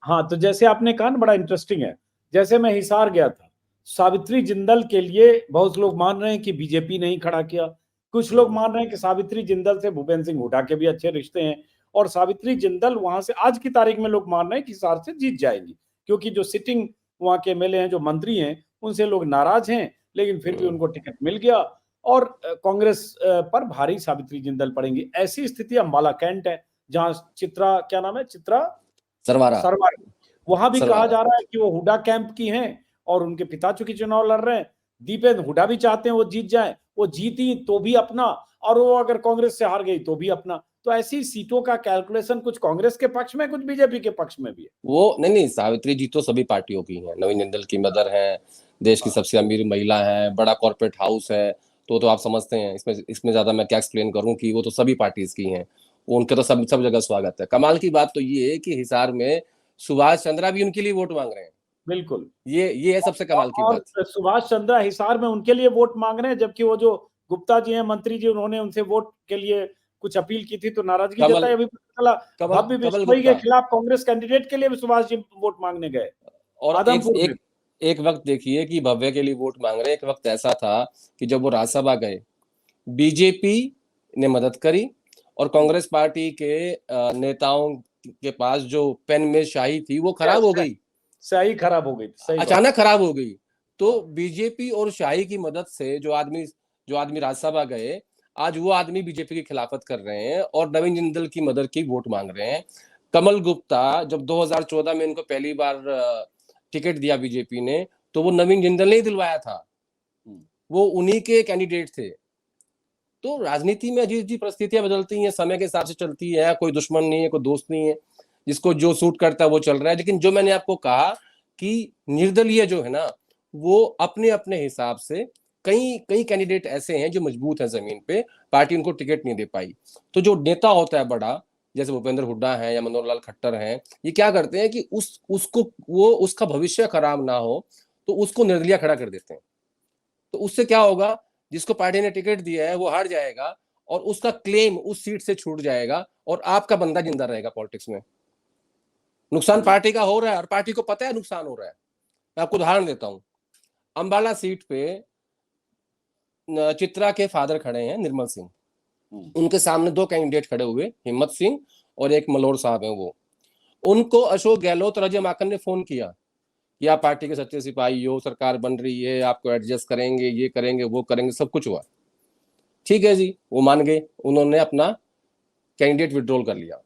हाँ, तो जैसे आपने कहा ना, बड़ा इंटरेस्टिंग है। जैसे मैं हिसार गया था, सावित्री जिंदल के लिए बहुत लोग मान रहे हैं कि बीजेपी ने ही खड़ा किया, कुछ लोग मान रहे हैं कि सावित्री जिंदल से भूपेंद्र सिंह हुड्डा के भी अच्छे रिश्ते हैं, और सावित्री जिंदल वहां से आज की तारीख में लोग मान रहे हैं कि हिसार से जीत जाएंगी, क्योंकि जो सिटिंग वहां के एमएलए हैं, जो मंत्री हैं, उनसे लोग नाराज हैं, लेकिन फिर भी उनको टिकट मिल गया, और कांग्रेस पर भारी सावित्री जिंदल पड़ेंगी। ऐसी स्थिति अंबाला कैंट है, जहां चित्रा, क्या नाम है, चित्रा सरवारा सरवार, वहां भी कहा सरवारा जा रहा है कि वो हुडा कैंप की हैं, और उनके पिता चूंकि चुनाव लड़ रहे हैं, दीपेंद्र हुडा भी चाहते हैं वो जीत जाए, वो जीती तो भी अपना, और वो अगर कांग्रेस से हार गई तो भी अपना। तो ऐसी सीटों का कैलकुलेशन कुछ कांग्रेस के पक्ष में, कुछ बीजेपी के पक्ष में भी है। वो नहीं, सावित्री जी तो सभी पार्टियों की हैं। नवीन जिंदल की मदर हैं, देश की सबसे अमीर महिला है, बड़ा कॉर्पोरेट हाउस है। तो आप समझते हैं, इसमें इसमें ज्यादा मैं क्या एक्सप्लेन करूं कि वो तो सभी पार्टीज की हैं। उनके तो सब सब जगह स्वागत है। कमाल की बात तो ये है कि हिसार में सुभाष चंद्रा भी उनके लिए वोट मांग रहे हैं। बिल्कुल। ये है सबसे कमाल की और बात। सुभाष चंद्रा हिसार में उनके लिए वोट मांग रहे हैं, जबकि वो जो गुप्ता जी हैं, मंत्री जी, उन्होंने उनसे वोट के लिए कुछ अपील की थी तो नाराजगी कमल जताई। अभी पता चला कमल भव्य कमल बिश्नोई के गुप्ता। खिलाफ कांग्रेस कैंडिडेट के लिए भी सुभाष जी वोट मांगने गए और एक आदमपुर में। एक एक वक्त देखिए कि भव्य के लिए वोट मांग रहे हैं। एक वक्त ऐसा था कि जब वो राज्यसभा गए, बीजेपी ने मदद करी, और कांग्रेस पार्टी के नेताओं के पास जो पेन में शाही थी वो खराब हो गई, सही खराब हो गई, सही बात। अचानक खराब हो गई। तो बीजेपी और शाही की मदद से जो आदमी राज्यसभा गए, आज वो आदमी बीजेपी की खिलाफत कर रहे हैं और नवीन जिंदल की मदद की वोट मांग रहे हैं। कमल गुप्ता जब 2014 में इनको पहली बार टिकट दिया बीजेपी ने, तो वो नवीन जिंदल ने ही दिलवाया था, वो उन्हीं के कैंडिडेट थे। तो राजनीति में अजीत जी परिस्थितियां बदलती हैं, समय के हिसाब से चलती है, कोई दुश्मन नहीं है, कोई दोस्त नहीं है, जिसको जो सूट करता है वो चल रहा है। लेकिन जो मैंने आपको कहा कि निर्दलीय जो है ना, वो अपने अपने हिसाब से कई कई कैंडिडेट ऐसे हैं जो मजबूत हैं जमीन पे, पार्टी उनको टिकट नहीं दे पाई। तो जो नेता होता है बड़ा, जैसे भूपेंद्र हुड्डा है या मनोहर लाल खट्टर हैं, ये क्या करते हैं कि उसका भविष्य खराब ना हो तो उसको निर्दलीय खड़ा कर देते हैं। तो उससे क्या होगा, जिसको पार्टी ने टिकट दिया है वो हार जाएगा, और उसका क्लेम उस सीट से छूट जाएगा, और आपका बंदा जिंदा रहेगा पॉलिटिक्स में। नुकसान पार्टी का हो रहा है और पार्टी को पता है नुकसान हो रहा है। मैं आपको उदाहरण देता हूं। अंबाला सीट पे चित्रा के फादर खड़े हैं निर्मल सिंह, हम्म। उनके सामने दो कैंडिडेट खड़े हुए, हिम्मत सिंह और एक मल्होर साहब हैं वो। उनको अशोक गहलोत और अजय माकन ने फोन किया कि आप पार्टी के सच्चे सिपाही हो, सरकार बन रही है, आपको एडजस्ट करेंगे, ये करेंगे, वो करेंगे, सब कुछ हुआ। ठीक है जी, वो मान गए, उन्होंने अपना कैंडिडेट विड्रॉल कर लिया।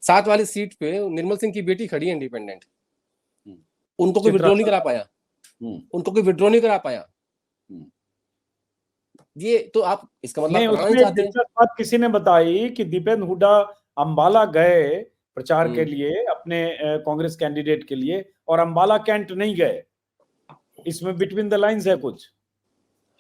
7 वाली सीट पे निर्मल सिंह की बेटी खड़ी है इंडिपेंडेंट, उनको कोई चित्रा विड्रॉल नहीं करा पाया, उनको कोई विड्रॉ नहीं करा पाया। ये तो आप इसका मतलब नहीं, कराना उसमें नहीं एक चाहते। दिलचस्प बात किसी ने बताई कि दीपेंद्र हुड्डा अंबाला गए प्रचार के हम्म। लिए अपने कांग्रेस कैंडिडेट के लिए, और अंबाला कैंट नहीं गए। इसमें बिटवीन द लाइंस है कुछ।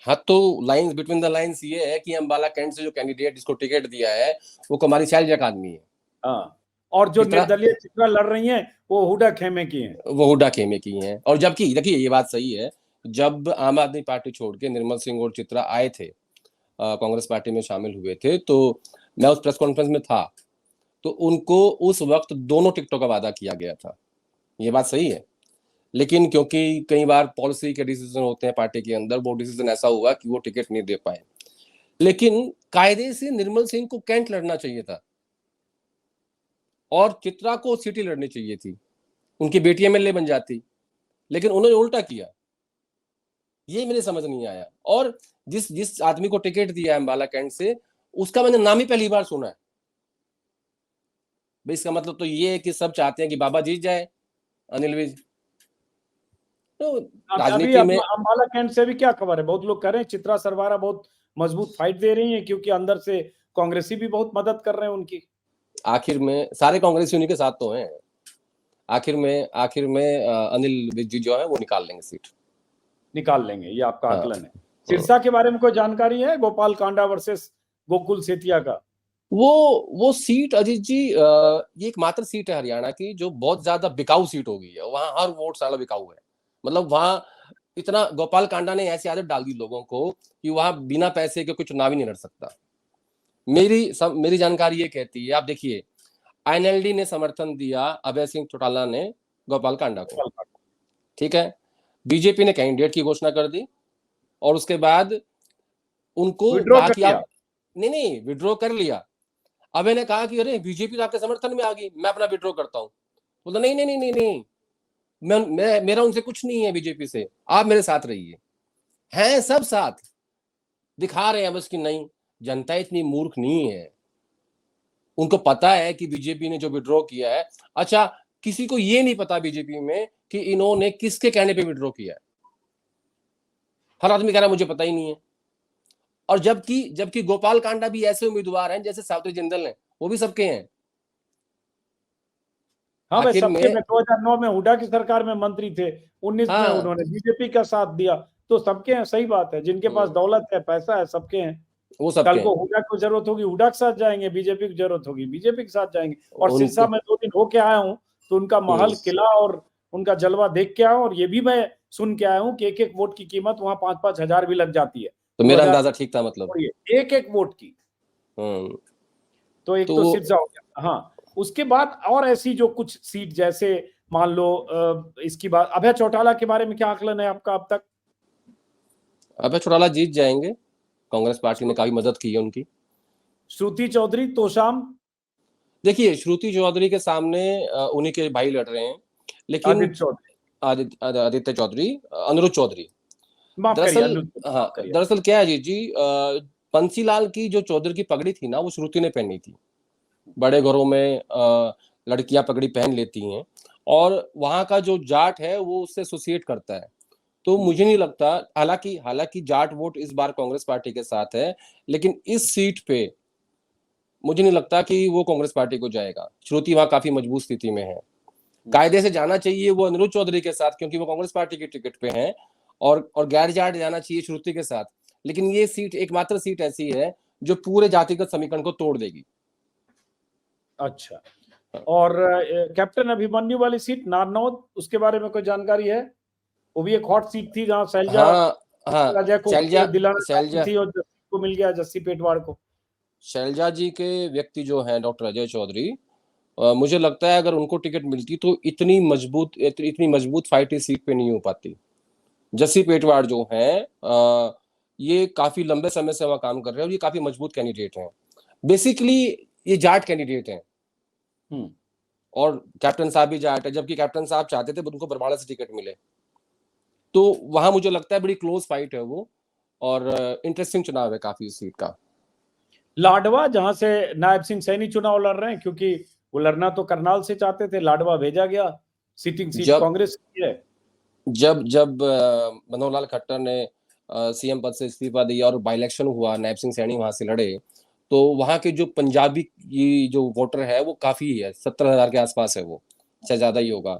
हाँ, तो लाइंस बिटवीन द लाइंस ये है कि अंबाला कैंट से जो कैंडिडेट जिसको टिकट दिया है वो कुमारी शैलजा का आदमी है। हाँ, और जो चित्रा निर्दलीय चित्रा लड़ रही हैं वो हुड्डा खेमे की हैं। वो हुड्डा खेमे की हैं। और जबकि देखिए ये बात सही है, जब आम आदमी पार्टी छोड़ के निर्मल सिंह और चित्रा आए थे, कांग्रेस पार्टी में शामिल हुए थे, तो मैं उस प्रेस कॉन्फ्रेंस में था, तो उनको उस वक्त दोनों टिकटों का वादा किया गया था, ये बात सही है। लेकिन क्योंकि कई बार पॉलिसी के डिसीजन होते हैं पार्टी के अंदर, वो डिसीजन ऐसा हुआ कि वो टिकट नहीं दे पाए। लेकिन कायदे से निर्मल सिंह को कैंट लड़ना चाहिए था और चित्रा को सिटी लड़नी चाहिए थी, उनकी बेटी एमएलए बन जाती, लेकिन उन्होंने उल्टा किया, ये मेरे समझ नहीं आया। और जिस जिस आदमी को टिकट दिया है अम्बाला कैंट से, उसका मैंने नाम ही पहली बार सुना है। भाई इसका मतलब तो ये है कि सब चाहते हैं कि बाबा जीत जाए, अनिल विज। तो अभी राजनीति में अंबाला कैंट से भी क्या खबर है? बहुत लोग कह रहे हैं चित्रा सरवारा बहुत मजबूत फाइट दे रही है, क्योंकि अंदर से कांग्रेसी भी बहुत मदद कर रहे हैं उनकी। आखिर में सारे कांग्रेसी उन्हीं के साथ तो हैं। आखिर में अनिल विज जी जो है वो निकाल लेंगे सीट, निकाल लेंगे, ये आपका हाँ। आकलन है। सिरसा के बारे में कोई जानकारी है? गोपाल कांडा वर्सेस गोकुल सेतिया का। वो सीट अजीत जी, ये एकमात्र सीट है हरियाणा की जो बहुत ज्यादा बिकाऊ सीट हो गई है। वहां हर वोट साला बिकाऊ है। मतलब वहां इतना गोपाल कांडा ने ऐसी आदत डाल दी लोगों को कि वहां बिना पैसे के कोई चुनाव ही नहीं लड़ सकता। मेरी जानकारी ये कहती है, आप देखिए, आईएनएलडी ने समर्थन दिया अभय सिंह चौटाला ने गोपाल कांडा को, ठीक है। बीजेपी ने कैंडिडेट की घोषणा कर दी और उसके बाद उनको विड्रॉ कहा कर कि लिया। आप नहीं विड्रॉ कर लिया। अभय ने कहा कि अरे बीजेपी तो आपके समर्थन में आ गई, मैं अपना विड्रॉ करता हूं। बोला नहीं नहीं नहीं नहीं नहीं, मेरा उनसे कुछ नहीं है, बीजेपी से आप मेरे साथ रहिए। हैं सब साथ, दिखा रहे हैं बस कि नहीं, जनता इतनी मूर्ख नहीं है, उनको पता है कि बीजेपी ने जो विड्रॉ किया है। अच्छा, किसी को ये नहीं पता बीजेपी में कि इन्होंने किसके कहने पे विड्रॉ किया है। हर आदमी कह रहा है मुझे पता ही नहीं है। और जबकि गोपाल कांडा भी ऐसे उम्मीदवार हैं जैसे सावित्री जिंदल हैं, वो भी सबके हैं। हाँ भाई, आखिर सबके में में 2009 में हुड्डा की सरकार में मंत्री थे, 19 में हाँ, उन्होंने बीजेपी का साथ दिया, तो सबके हैं। सही बात है, जिनके पास दौलत है, पैसा है, सबके हैं। वो सबके कल हैं। को हुड्डा को जरूरत होगी हुड्डा के साथ जाएंगे, बीजेपी की जरूरत होगी बीजेपी के साथ जाएंगे। और सिरसा उनको में 2 दिन होके आया हूँ, तो उनका महल किला और उनका जलवा देख के आया हूँ, और ये भी मैं सुन के आया हूँ कि एक एक वोट की कीमत वहां 5-5 हजार भी लग जाती है। तो मेरा अंदाजा ठीक था, मतलब एक एक वोट की। तो एक तो तो सिरसा हो गया। हाँ, उसके बाद और ऐसी जो कुछ सीट, जैसे मान लो इसकी बात, अभय चौटाला के बारे में क्या आकलन है आपका अब तक? अभय चौटाला जीत जाएंगे, कांग्रेस पार्टी ने काफी मदद की है उनकी। श्रुति चौधरी, तोशाम? देखिए, श्रुति चौधरी के सामने उन्हीं के भाई लड़ रहे हैं, लेकिन आदित्य चौधरी, आदित्य चौधरी, अनिरुद्ध चौधरी। माफ करिए, दरअसल अनुज हाँ, करिए। दरअसल क्या है जी, बंसीलाल की जो चौधरी की पगड़ी थी ना, वो श्रुति ने पहनी थी। बड़े घरों में लड़कियां पगड़ी पहन लेती हैं और वहां का जो जाट है वो उससे एसोसिएट करता है। तो मुझे नहीं लगता, हालांकि जाट वोट इस बार कांग्रेस पार्टी के साथ है, लेकिन इस सीट पे मुझे नहीं लगता कि वो कांग्रेस पार्टी को जाएगा। श्रुति वहां काफी मजबूत स्थिति में है। कायदे से जाना चाहिए वो अनिरुद्ध चौधरी के साथ, क्योंकि वो कांग्रेस पार्टी की टिकट पे हैं, और गैर जाट जाना चाहिए श्रुति के साथ। लेकिन ये सीट एकमात्र सीट ऐसी है जो पूरे जातिगत समीकरण को तोड़ देगी। अच्छा, और कैप्टन अभिमन्यु वाली सीट नारनौद, उसके बारे में कोई जानकारी है? वो भी एक हॉट सीट थी, जहां शैलजा हाँ, राजा को दिलाना चाहती शैलजा थी, और जस्सी को मिल गया, जस्सी पेटवाड़ को। शैलजा जी के व्यक्ति जो हैं डॉक्टर अजय चौधरी, मुझे लगता है अगर उनको टिकट मिलती तो इतनी मजबूत फाइट इस सीट पे नहीं हो पाती। जस्सी पेटवाड़ जो है ये काफी लंबे समय से वहां काम कर रहे हैं और ये काफी मजबूत कैंडिडेट हैं। बेसिकली ये जाट कैंडिडेट हैं और कैप्टन साहब भी जाट है, जबकि कैप्टन साहब चाहते थे उनको बरवाड़ा से टिकट मिले। तो वहां मुझे लगता है बड़ी क्लोज फाइट है वो, और इंटरेस्टिंग चुनाव है काफी इस सीट का। लाडवा जहां से नायब सिंह सैनी चुनाव लड़ रहे हैं, क्योंकि वो लड़ना तो करनाल से चाहते थे, लाडवा भेजा गया, सिटिंग सीट जब कांग्रेस की है। जब जब मनोहर लाल खट्टर ने सीएम पद से इस्तीफा दिया और बाई इलेक्शन हुआ, नायब सिंह सैनी वहां से लड़े, तो वहां के जो पंजाबी की जो वोटर है वो काफी है, 70,000 के आसपास है, वो चाहे ज्यादा ही होगा।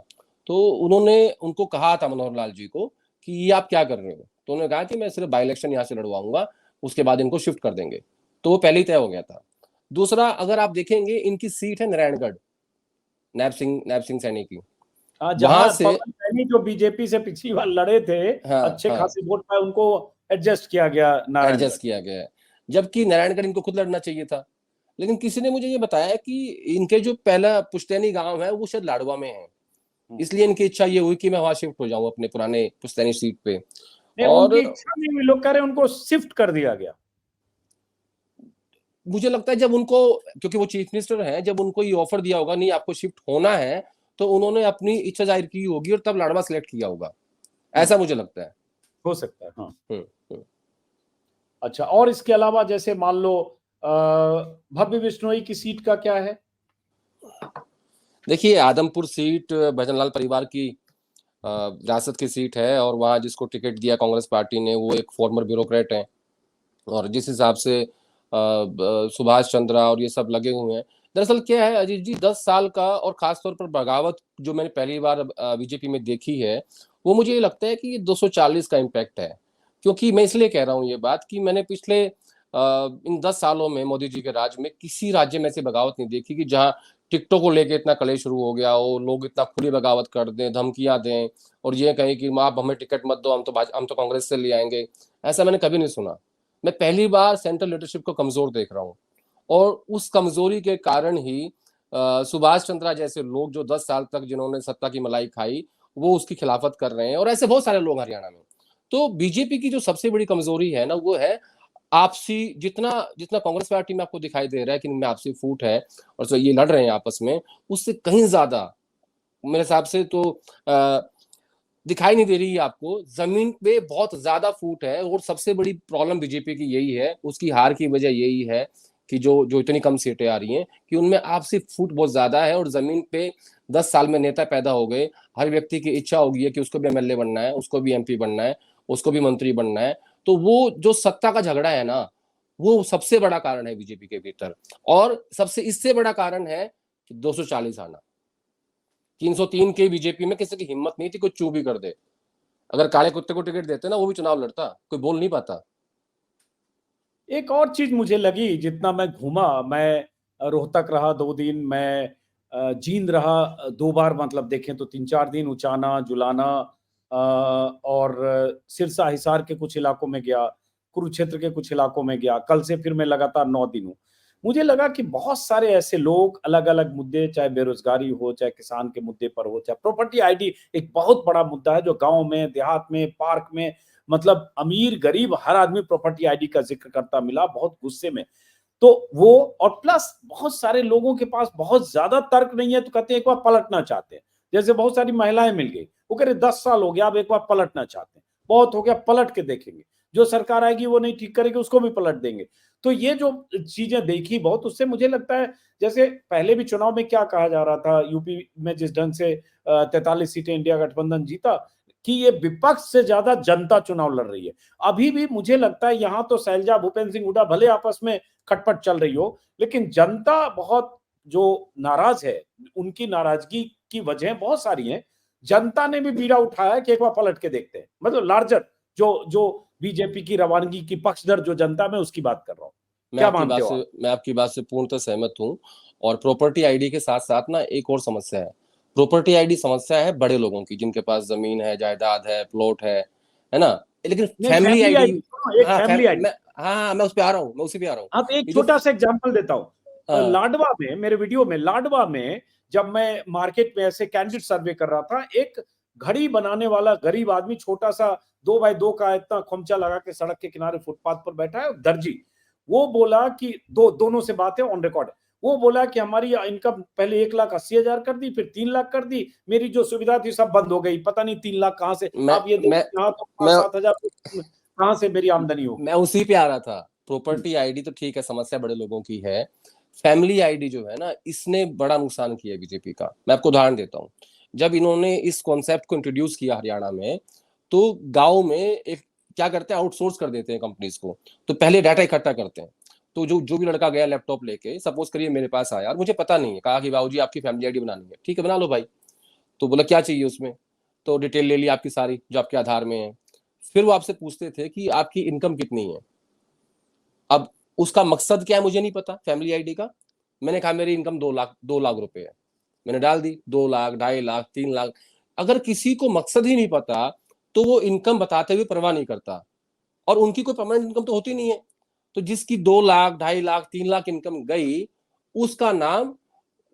तो उन्होंने उनको कहा था मनोहर लाल जी को कि ये आप क्या कर रहे हो, तो उन्होंने कहा कि मैं सिर्फ बाई इलेक्शन यहाँ से लड़वाऊंगा, उसके बाद इनको शिफ्ट कर देंगे। तो वो पहले ही तय हो गया था। दूसरा, अगर आप देखेंगे इनकी सीट है नारायणगढ़, नायब सिंह सैनी की, वहां जहां से पवन सैनी जो बीजेपी से पिछली बार लड़े थे, हाँ अच्छे हाँ खासे वोट पाए, उनको एडजस्ट किया गया नारायणगढ़। एडजस्ट किया गया है, जबकि नारायणगढ़ इनको खुद लड़ना चाहिए था। लेकिन किसी ने मुझे ये बताया कि इनके जो पहला पुश्तैनी गांव है वो शायद लाडवा में है, इसलिए इनकी इच्छा ये हुई कि मैं वहां शिफ्ट हो जाऊं अपने पुराने पुश्तैनी सीट पे। नहीं, और उनकी इच्छा नहीं हुई, लोग कह रहे हैं उनको शिफ्ट कर दिया गया। मुझे लगता है जब उनको, क्योंकि वो चीफ मिनिस्टर हैं, जब उनको ये ऑफर दिया होगा नहीं आपको शिफ्ट होना है, तो उन्होंने अपनी इच्छा जाहिर की होगी और तब लाडवा सिलेक्ट किया होगा, ऐसा मुझे लगता है। हो सकता है, हाँ। हम्म। अच्छा, और इसके अलावा जैसे मान लो भव्य बिश्नोई की सीट का क्या है? देखिए, आदमपुर सीट भजनलाल परिवार की विरासत की सीट है, और वहां जिसको टिकट दिया कांग्रेस पार्टी ने वो एक फॉर्मर ब्यूरोक्रेट है, और जिस हिसाब से सुभाष चंद्रा और ये सब लगे हुए हैं। दरअसल क्या है अजीत जी, 10 साल का, और खासतौर पर बगावत जो मैंने पहली बार बीजेपी में देखी है, वो मुझे ये लगता है कि ये 240 का इम्पैक्ट है। क्योंकि मैं इसलिए कह रहा हूँ ये बात कि मैंने पिछले इन 10 सालों में मोदी जी के राज में किसी राज्य में ऐसी बगावत नहीं देखी कि जहाँ टिकटों को लेके इतना कलेश शुरू हो गया हो, लोग इतना खुली बगावत कर दें, धमकियां दें, और ये कहें कि आप हमें टिकट मत दो, हम तो कांग्रेस से ले आएंगे। ऐसा मैंने कभी नहीं सुना। मैं पहली बार सेंट्रल लीडरशिप को कमजोर देख रहा हूँ, और उस कमजोरी के कारण ही सुभाष चंद्रा जैसे लोग जो 10 साल तक जिन्होंने सत्ता की मलाई खाई, वो उसकी खिलाफत कर रहे हैं, और ऐसे बहुत सारे लोग हरियाणा में। तो बीजेपी की जो सबसे बड़ी कमजोरी है ना, वो है आपसी, जितना जितना कांग्रेस पार्टी में आपको दिखाई दे रहा है कि इनमें आपसी फूट है और जो ये लड़ रहे हैं आपस में, उससे कहीं ज्यादा मेरे हिसाब से तो दिखाई नहीं दे रही है आपको, जमीन पे बहुत ज्यादा फूट है। और सबसे बड़ी प्रॉब्लम बीजेपी की यही है, उसकी हार की वजह यही है कि जो जो इतनी कम सीटें आ रही हैं, कि उनमें आपसी फूट बहुत ज्यादा है, और जमीन पे 10 साल में नेता पैदा हो गए, हर व्यक्ति की इच्छा होगी है कि उसको भी एमएलए बनना है, उसको भी एमपी बनना है, उसको भी मंत्री बनना है। तो वो जो सत्ता का झगड़ा है ना, वो सबसे बड़ा कारण है बीजेपी के भीतर। और सबसे इससे बड़ा कारण है 240 आना। 303 के बीजेपी में किसी की हिम्मत नहीं थी कोई चू भी कर दे। अगर काले कुत्ते को टिकट देते ना, वो भी चुनाव लड़ता, कोई बोल नहीं पाता। एक और चीज मुझे लगी, जितना मैं घूमा, मैं रोहतक रहा 2 दिन, मैं जींद रहा 2 बार, मतलब देखें तो 3-4 दिन, उचाना, जुलाना, और सिरसा हिसार के कुछ इलाकों में गया, कुरुक्षेत्र के कुछ इलाकों में गया, कल से फिर मैं लगातार 9 दिन हूँ। मुझे लगा कि बहुत सारे ऐसे लोग, अलग अलग मुद्दे, चाहे बेरोजगारी हो, चाहे किसान के मुद्दे पर हो, चाहे प्रॉपर्टी आईडी एक बहुत बड़ा मुद्दा है, जो गांव में, देहात में, पार्क में, मतलब अमीर गरीब हर आदमी प्रॉपर्टी आईडी का जिक्र करता मिला, बहुत गुस्से में। तो वो, और प्लस बहुत सारे लोगों के पास बहुत ज्यादा तर्क नहीं है, तो कहते हैं एक बार पलटना चाहते हैं। जैसे बहुत सारी महिलाएं मिल गई, वो कह रहे 10 साल हो गया, अब एक बार पलटना चाहते हैं, बहुत हो गया, पलट के देखेंगे, जो सरकार आएगी वो नहीं ठीक करेगी, उसको भी पलट देंगे। तो ये जो चीजें देखी बहुत, उससे मुझे लगता है, जैसे पहले भी चुनाव में क्या कहा जा रहा था, यूपी में जिस ढंग से 43 सीटें इंडिया गठबंधन जीता, कि ये विपक्ष से ज्यादा जनता चुनाव लड़ रही है। अभी भी मुझे लगता है यहां तो शैलजा, भूपेंद्र सिंह हुड्डा भले आपस में खटपट चल रही हो, लेकिन जनता बहुत जो नाराज है, उनकी नाराजगी की वजह बहुत सारी हैं। जनता ने भी बीड़ा उठाया कि एक बार पलट के देखते हैं, मतलब लार्जर जो जो बीजेपी की रवानगी की पक्षधर जो जनता, में उसकी बात कर रहा हूँ। क्या मानते हो आप? मैं आपकी बात से पूर्णतः सहमत हूँ। और प्रॉपर्टी आईडी के साथ साथ ना एक और समस्या है। प्रॉपर्टी आईडी समस्या है बड़े लोगों की, जिनके पास जमीन है, जायदाद है, प्लॉट है ना। लेकिन नहीं, फैमिली फैमिली आईडी, आईडी, एक हाँ फैमिली आईडी। मैं उस पे आ रहा हूँ, मैं उसी पे आ रहा हूँ। आप एक ये जो छोटा सा एग्जांपल देता हूँ, हाँ, लाडवा में, मेरे वीडियो में, लाडवा में जब मैं मार्केट में ऐसे कैंडिड सर्वे कर रहा था, एक घड़ी बनाने वाला गरीब आदमी, छोटा सा 2x2 का इतना खोमचा लगा के सड़क के किनारे फुटपाथ पर बैठा है, दर्जी, वो बोला कि दोनों से बातें ऑन रिकॉर्ड, वो बोला कि हमारी इनकम पहले 1,80,000 कर दी, फिर 3 लाख कर दी, मेरी जो सुविधा थी सब बंद हो गई, पता नहीं 3 लाख कहाँ से। आप ये देखिए यहाँ तो 5-7 हजार कहाँ से मेरी आमदनी हो। मैं उसी पे आ रहा था। प्रॉपर्टी आईडी तो ठीक है, समस्या बड़े लोगों की है। फैमिली आईडी जो है ना, इसने बड़ा नुकसान किया बीजेपी का। मैं आपको उदाहरण देता हूँ। जब इन्होंने इस कॉन्सेप्ट को इंट्रोड्यूस किया हरियाणा में, तो गांव में एक क्या करते हैं, आउटसोर्स कर देते हैं कंपनीज को। तो पहले डाटा इकट्ठा करते हैं। तो जो भी लड़का गया लैपटॉप लेके, सपोज करिए मेरे पास आया और मुझे पता नहीं है, कहा कि बाबूजी आपकी फैमिली आईडी बनानी है, ठीक है बना लो भाई। तो बोला क्या चाहिए उसमें, तो डिटेल ले ली आपकी सारी जो आपके आधार में है। फिर वो आपसे पूछते थे कि आपकी इनकम कितनी है। अब उसका मकसद क्या है मुझे नहीं पता फैमिली आईडी का। मैंने कहा मेरी इनकम 2 लाख रुपए है, मैंने डाल दी 2 लाख, 2.5 लाख, 3 लाख। अगर किसी को मकसद ही नहीं पता तो वो इनकम बताते हुए परवाह नहीं करता, और उनकी कोई परमानेंट इनकम तो होती नहीं है। तो जिसकी 2 लाख, 2.5 लाख, 3 लाख इनकम गई, उसका नाम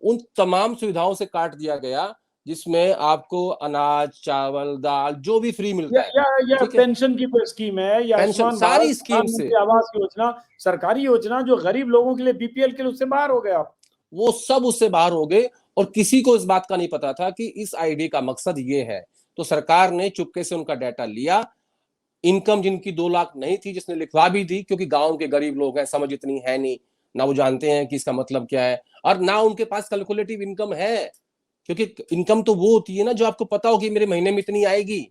उन तमाम सुविधाओं से काट दिया गया जिसमें आपको अनाज, चावल, दाल जो भी फ्री मिलता है। या पेंशन की कोई स्कीम है, या पेंशन, आयुष्मान भारत, सारी स्कीम से प्रधानमंत्री आवास योजना, सरकारी योजना जो गरीब लोगों के लिए, बीपीएल के लिए, उससे बाहर हो गया। वो सब उससे बाहर हो गए, और किसी को इस बात का नहीं पता था कि इस आईडी का मकसद ये है। तो सरकार ने चुपके से उनका डाटा लिया। इनकम जिनकी 2 लाख नहीं थी, जिसने लिखवा भी दी, क्योंकि गांव के गरीब लोग हैं, समझ इतनी है नहीं ना, वो जानते हैं कि इसका मतलब क्या है, और ना उनके पास कैलकुलेटिव इनकम है। क्योंकि इनकम तो वो होती है ना जो आपको पता हो कि मेरे महीने में इतनी आएगी।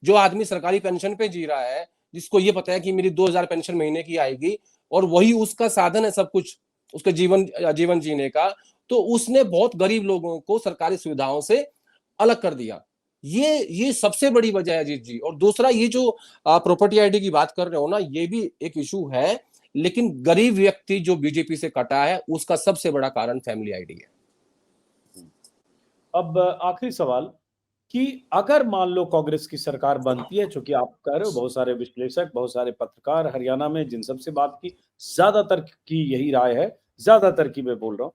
जो आदमी सरकारी पेंशन पे जी रहा है, जिसको ये पता है कि मेरी 2,000 पेंशन महीने की आएगी, और वही उसका साधन है सब कुछ उसके जीवन जीने का, तो उसने बहुत गरीब लोगों को सरकारी सुविधाओं से अलग कर दिया। ये सबसे बड़ी वजह है अजीत जी। और दूसरा, ये जो प्रॉपर्टी आईडी की बात कर रहे हो ना, ये भी एक इशू है, लेकिन गरीब व्यक्ति जो बीजेपी से कटा है उसका सबसे बड़ा कारण फैमिली आईडी है। अब आखिरी सवाल कि अगर मान लो कांग्रेस की सरकार बनती है, चूंकि आप कह रहे हो बहुत सारे विश्लेषक, बहुत सारे पत्रकार हरियाणा में जिन सबसे बात की, ज्यादातर की यही राय है, ज्यादातर की मैं बोल रहा हूं,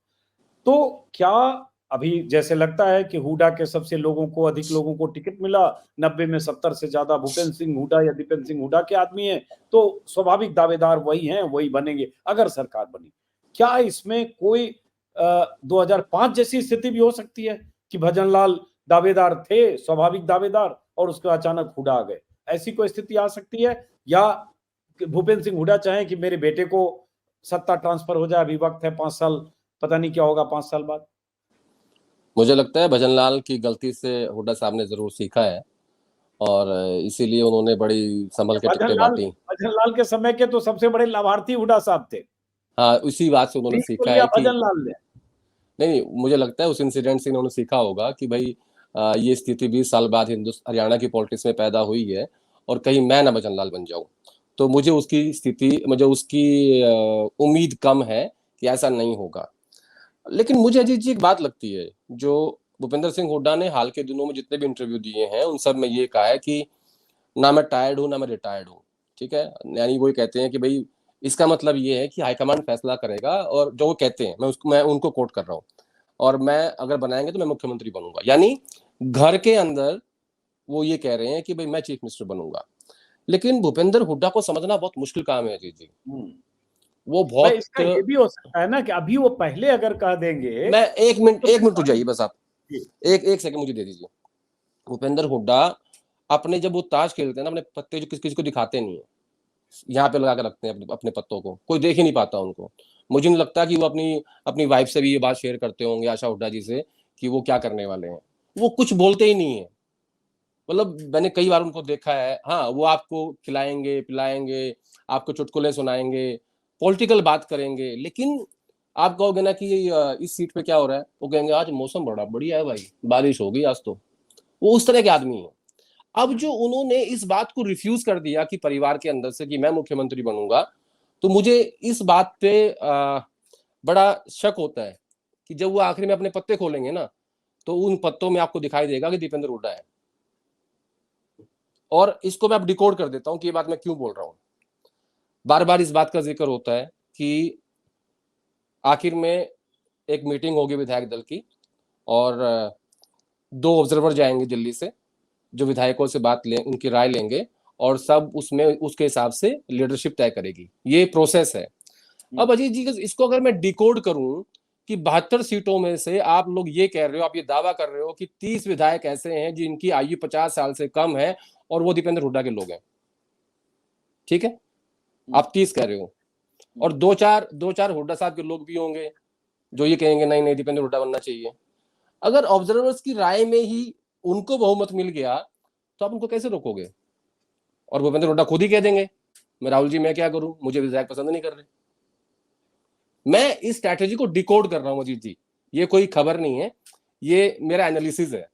तो क्या अभी जैसे लगता है कि हुडा के सबसे अधिक लोगों को टिकट मिला, 90 में 70 से ज्यादा भूपेंद्र सिंह हुडा या दीपेंद्र सिंह हुडा के आदमी हैं, तो स्वाभाविक दावेदार वही हैं, वही बनेंगे अगर सरकार बनी। क्या इसमें कोई 2005 जैसी स्थिति भी हो सकती है कि भजनलाल दावेदार थे, स्वाभाविक दावेदार, और उसके अचानक हुडा आ गए, ऐसी कोई स्थिति आ सकती है? या भूपेंद्र सिंह हुडा चाहें कि मेरे बेटे को सत्ता ट्रांसफर हो जाए, अभी वक्त है 5 साल, पता नहीं क्या होगा 5 साल बाद। मुझे लगता है भजनलाल की गलती से हुड्डा साहब ने जरूर सीखा है, और इसीलिए उन्होंने बड़ी संभल के टिकटें बांटी। भजनलाल के समय के तो सबसे बड़े लाभार्थी हुडा साहब थे। हाँ, उसी बात से उन्होंने सीखा है कि भजनलाल ने नहीं, मुझे लगता है उस इंसिडेंट से इन्होंने सीखा होगा कि भाई ये स्थिति 20 साल बाद हरियाणा की पॉलिटिक्स में पैदा हुई है, और कहीं मैं ना भजनलाल बन जाऊं। तो मुझे उसकी उम्मीद कम है कि ऐसा नहीं होगा। लेकिन मुझे अजीत जी एक बात लगती है, जो भूपेंद्र सिंह हुड्डा ने हाल के दिनों में जितने भी इंटरव्यू दिए हैं उन सब में ये कहा है कि ना मैं टायर्ड हूं ना मैं रिटायर्ड हूं। ठीक है, यानी वो कहते हैं कि भाई इसका मतलब ये है कि हाईकमांड फैसला करेगा, और जो वो कहते हैं मैं उनको कोट कर रहा हूँ, और मैं अगर बनाएंगे तो मैं मुख्यमंत्री बनूंगा। यानी घर के अंदर वो ये कह रहे हैं कि भाई मैं चीफ मिनिस्टर बनूंगा। लेकिन भूपेंद्र हुड्डा को समझना बहुत मुश्किल काम है अजीत जी। वो बहुत, इसका ये भी हो सकता है ना कि अभी वो पहले अगर कह देंगे। मैं एक मिनट रुक जाइए बस, आप एक सेकंड मुझे दे दीजिए। भूपेंद्र हुड्डा अपने जब वो ताश खेलते हैं ना, अपने पत्ते जो किसी को दिखाते नहीं है, यहाँ पे लगा के रखते हैं अपने पत्तों को, कोई देख ही नहीं पाता उनको। मुझे नहीं लगता कि वो अपनी वाइफ से भी ये बात शेयर करते होंगे, आशा हुड्डा जी से, कि वो क्या करने वाले हैं। वो कुछ बोलते ही नहीं है। मतलब मैंने कई बार उनको देखा है। हाँ, वो आपको खिलाएंगे पिलाएंगे, आपको चुटकुले सुनाएंगे, पॉलिटिकल बात करेंगे, लेकिन आप कहोगे ना कि इस सीट पे क्या हो रहा है, वो कहेंगे आज मौसम बड़ा बढ़िया है भाई, बारिश होगी आज तो। वो उस तरह के आदमी है। अब जो उन्होंने इस बात को रिफ्यूज कर दिया कि परिवार के अंदर से कि मैं मुख्यमंत्री बनूंगा, तो मुझे इस बात पे बड़ा शक होता है कि जब वो आखिर में अपने पत्ते खोलेंगे ना, तो उन पत्तों में आपको दिखाई देगा कि दीपेंद्र हुड्डा है। और इसको मैं अब डिकोड कर देता हूं कि ये बात मैं क्यों बोल रहा हूं। बार बार इस बात का जिक्र होता है कि आखिर में एक मीटिंग होगी विधायक दल की, और 2 ऑब्जर्वर जाएंगे दिल्ली से, जो विधायकों से बात लें, उनकी राय लेंगे और सब उसमें उसके हिसाब से लीडरशिप तय करेगी। ये प्रोसेस है। अब अजीत जी, इसको अगर मैं डिकोड करूं कि 72 सीटों में से आप लोग ये कह रहे हो, आप ये दावा कर रहे हो कि 30 विधायक ऐसे हैं जिनकी आयु 50 साल से कम है और वो दीपेंद्र हुड्डा के लोग हैं, ठीक है, आप 30 कह रहे हो, और दो चार हुड्डा साहब के लोग भी होंगे जो ये कहेंगे नहीं नहीं दीपेंद्र हुड्डा बनना चाहिए। अगर ऑब्जर्वर्स की राय में ही उनको बहुमत मिल गया तो आप उनको कैसे रोकोगे? और भूपेंद्र हुड्डा खुद ही कह देंगे मैं राहुल जी मैं क्या करूं, मुझे विधायक पसंद नहीं कर रहे। मैं इस स्ट्रैटेजी को डिकोड कर रहा हूं अजीत जी, ये कोई खबर नहीं है, ये मेरा एनालिसिस है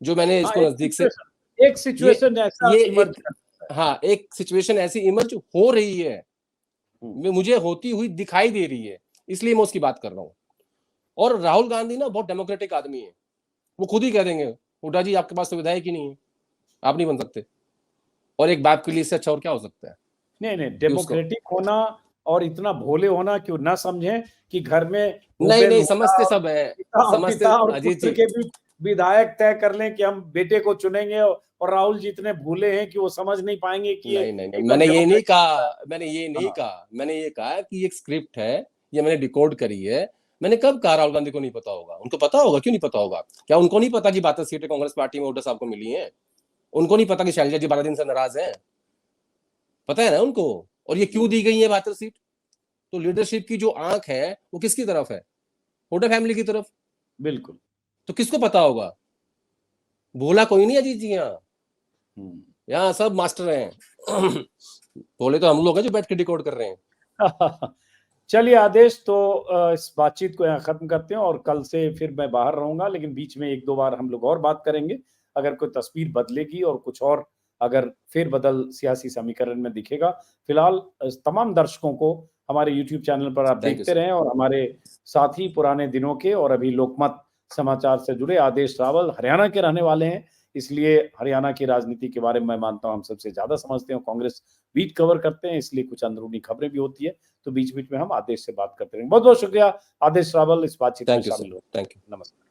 जो मैंने इसको नजदीक से, एक सिचुएशन ऐसा इमर्ज हाँ, एक सिचुएशन ऐसी इमर्ज हो रही है, मुझे होती हुई दिखाई दे रही है, इसलिए मैं उसकी बात कर रहा हूं। और राहुल गांधी ना बहुत डेमोक्रेटिक आदमी है, वो खुद ही कह देंगे हुड्डा जी आपके पास तो विधायक ही नहीं है, आप नहीं बन सकते। और एक बाप के लिए इससे अच्छा और क्या हो सकता है? नहीं, डेमोक्रेटिक होना और इतना भोले होना क्यों ना समझे कि घर में नहीं समझते सब है, समझते और अजीत पुत्र जी के भी विधायक तय कर लें कि हम बेटे को चुनेंगे, और राहुल जी इतने भूले हैं कि वो समझ नहीं पाएंगे कि नहीं, मैंने ये नहीं कहा, मैंने ये कहा कि एक स्क्रिप्ट है, ये मैंने डिकोड करी है। मैंने कब कहा राहुल गांधी को नहीं पता होगा? उनको पता होगा, क्यों नहीं पता होगा? क्या उनको नहीं पता कि 72 सीटें कांग्रेस पार्टी में हुड्डा साहब को मिली हैं? उनको नहीं पता कि शैलजा जी 12 दिन से नाराज हैं? पता है ना उनको। और ये क्यों दी गई है 72 सीट? तो लीडरशिप की जो आंख है वो किसकी तरफ है? हुड्डा फैमिली की तरफ। बिल्कुल। तो किसको पता होगा? भोला कोई नहीं अजीत जी, यहाँ सब मास्टर हैं। भोले तो हम लोग हैं जो बैठ के डिकोड कर रहे हैं। चलिए आदेश, तो इस बातचीत को यहाँ खत्म करते हैं, और कल से फिर मैं बाहर रहूंगा, लेकिन बीच में एक दो बार हम लोग और बात करेंगे। अगर कोई तस्वीर बदलेगी और कुछ और अगर फेरबदल सियासी समीकरण में दिखेगा, फिलहाल तमाम दर्शकों को हमारे YouTube चैनल पर आप देखते रहें, और हमारे साथी पुराने दिनों के और अभी लोकमत समाचार से जुड़े आदेश रावल हरियाणा के रहने वाले हैं, इसलिए हरियाणा की राजनीति के बारे में मैं मानता हूं हम सबसे ज्यादा समझते हैं। कांग्रेस बीट कवर करते हैं, इसलिए कुछ अंदरूनी खबरें भी होती है, तो बीच बीच में हम आदेश से बात करते रहेंगे। बहुत बहुत शुक्रिया आदेश रावल इस बातचीत में शामिल हो। Thank you. नमस्कार।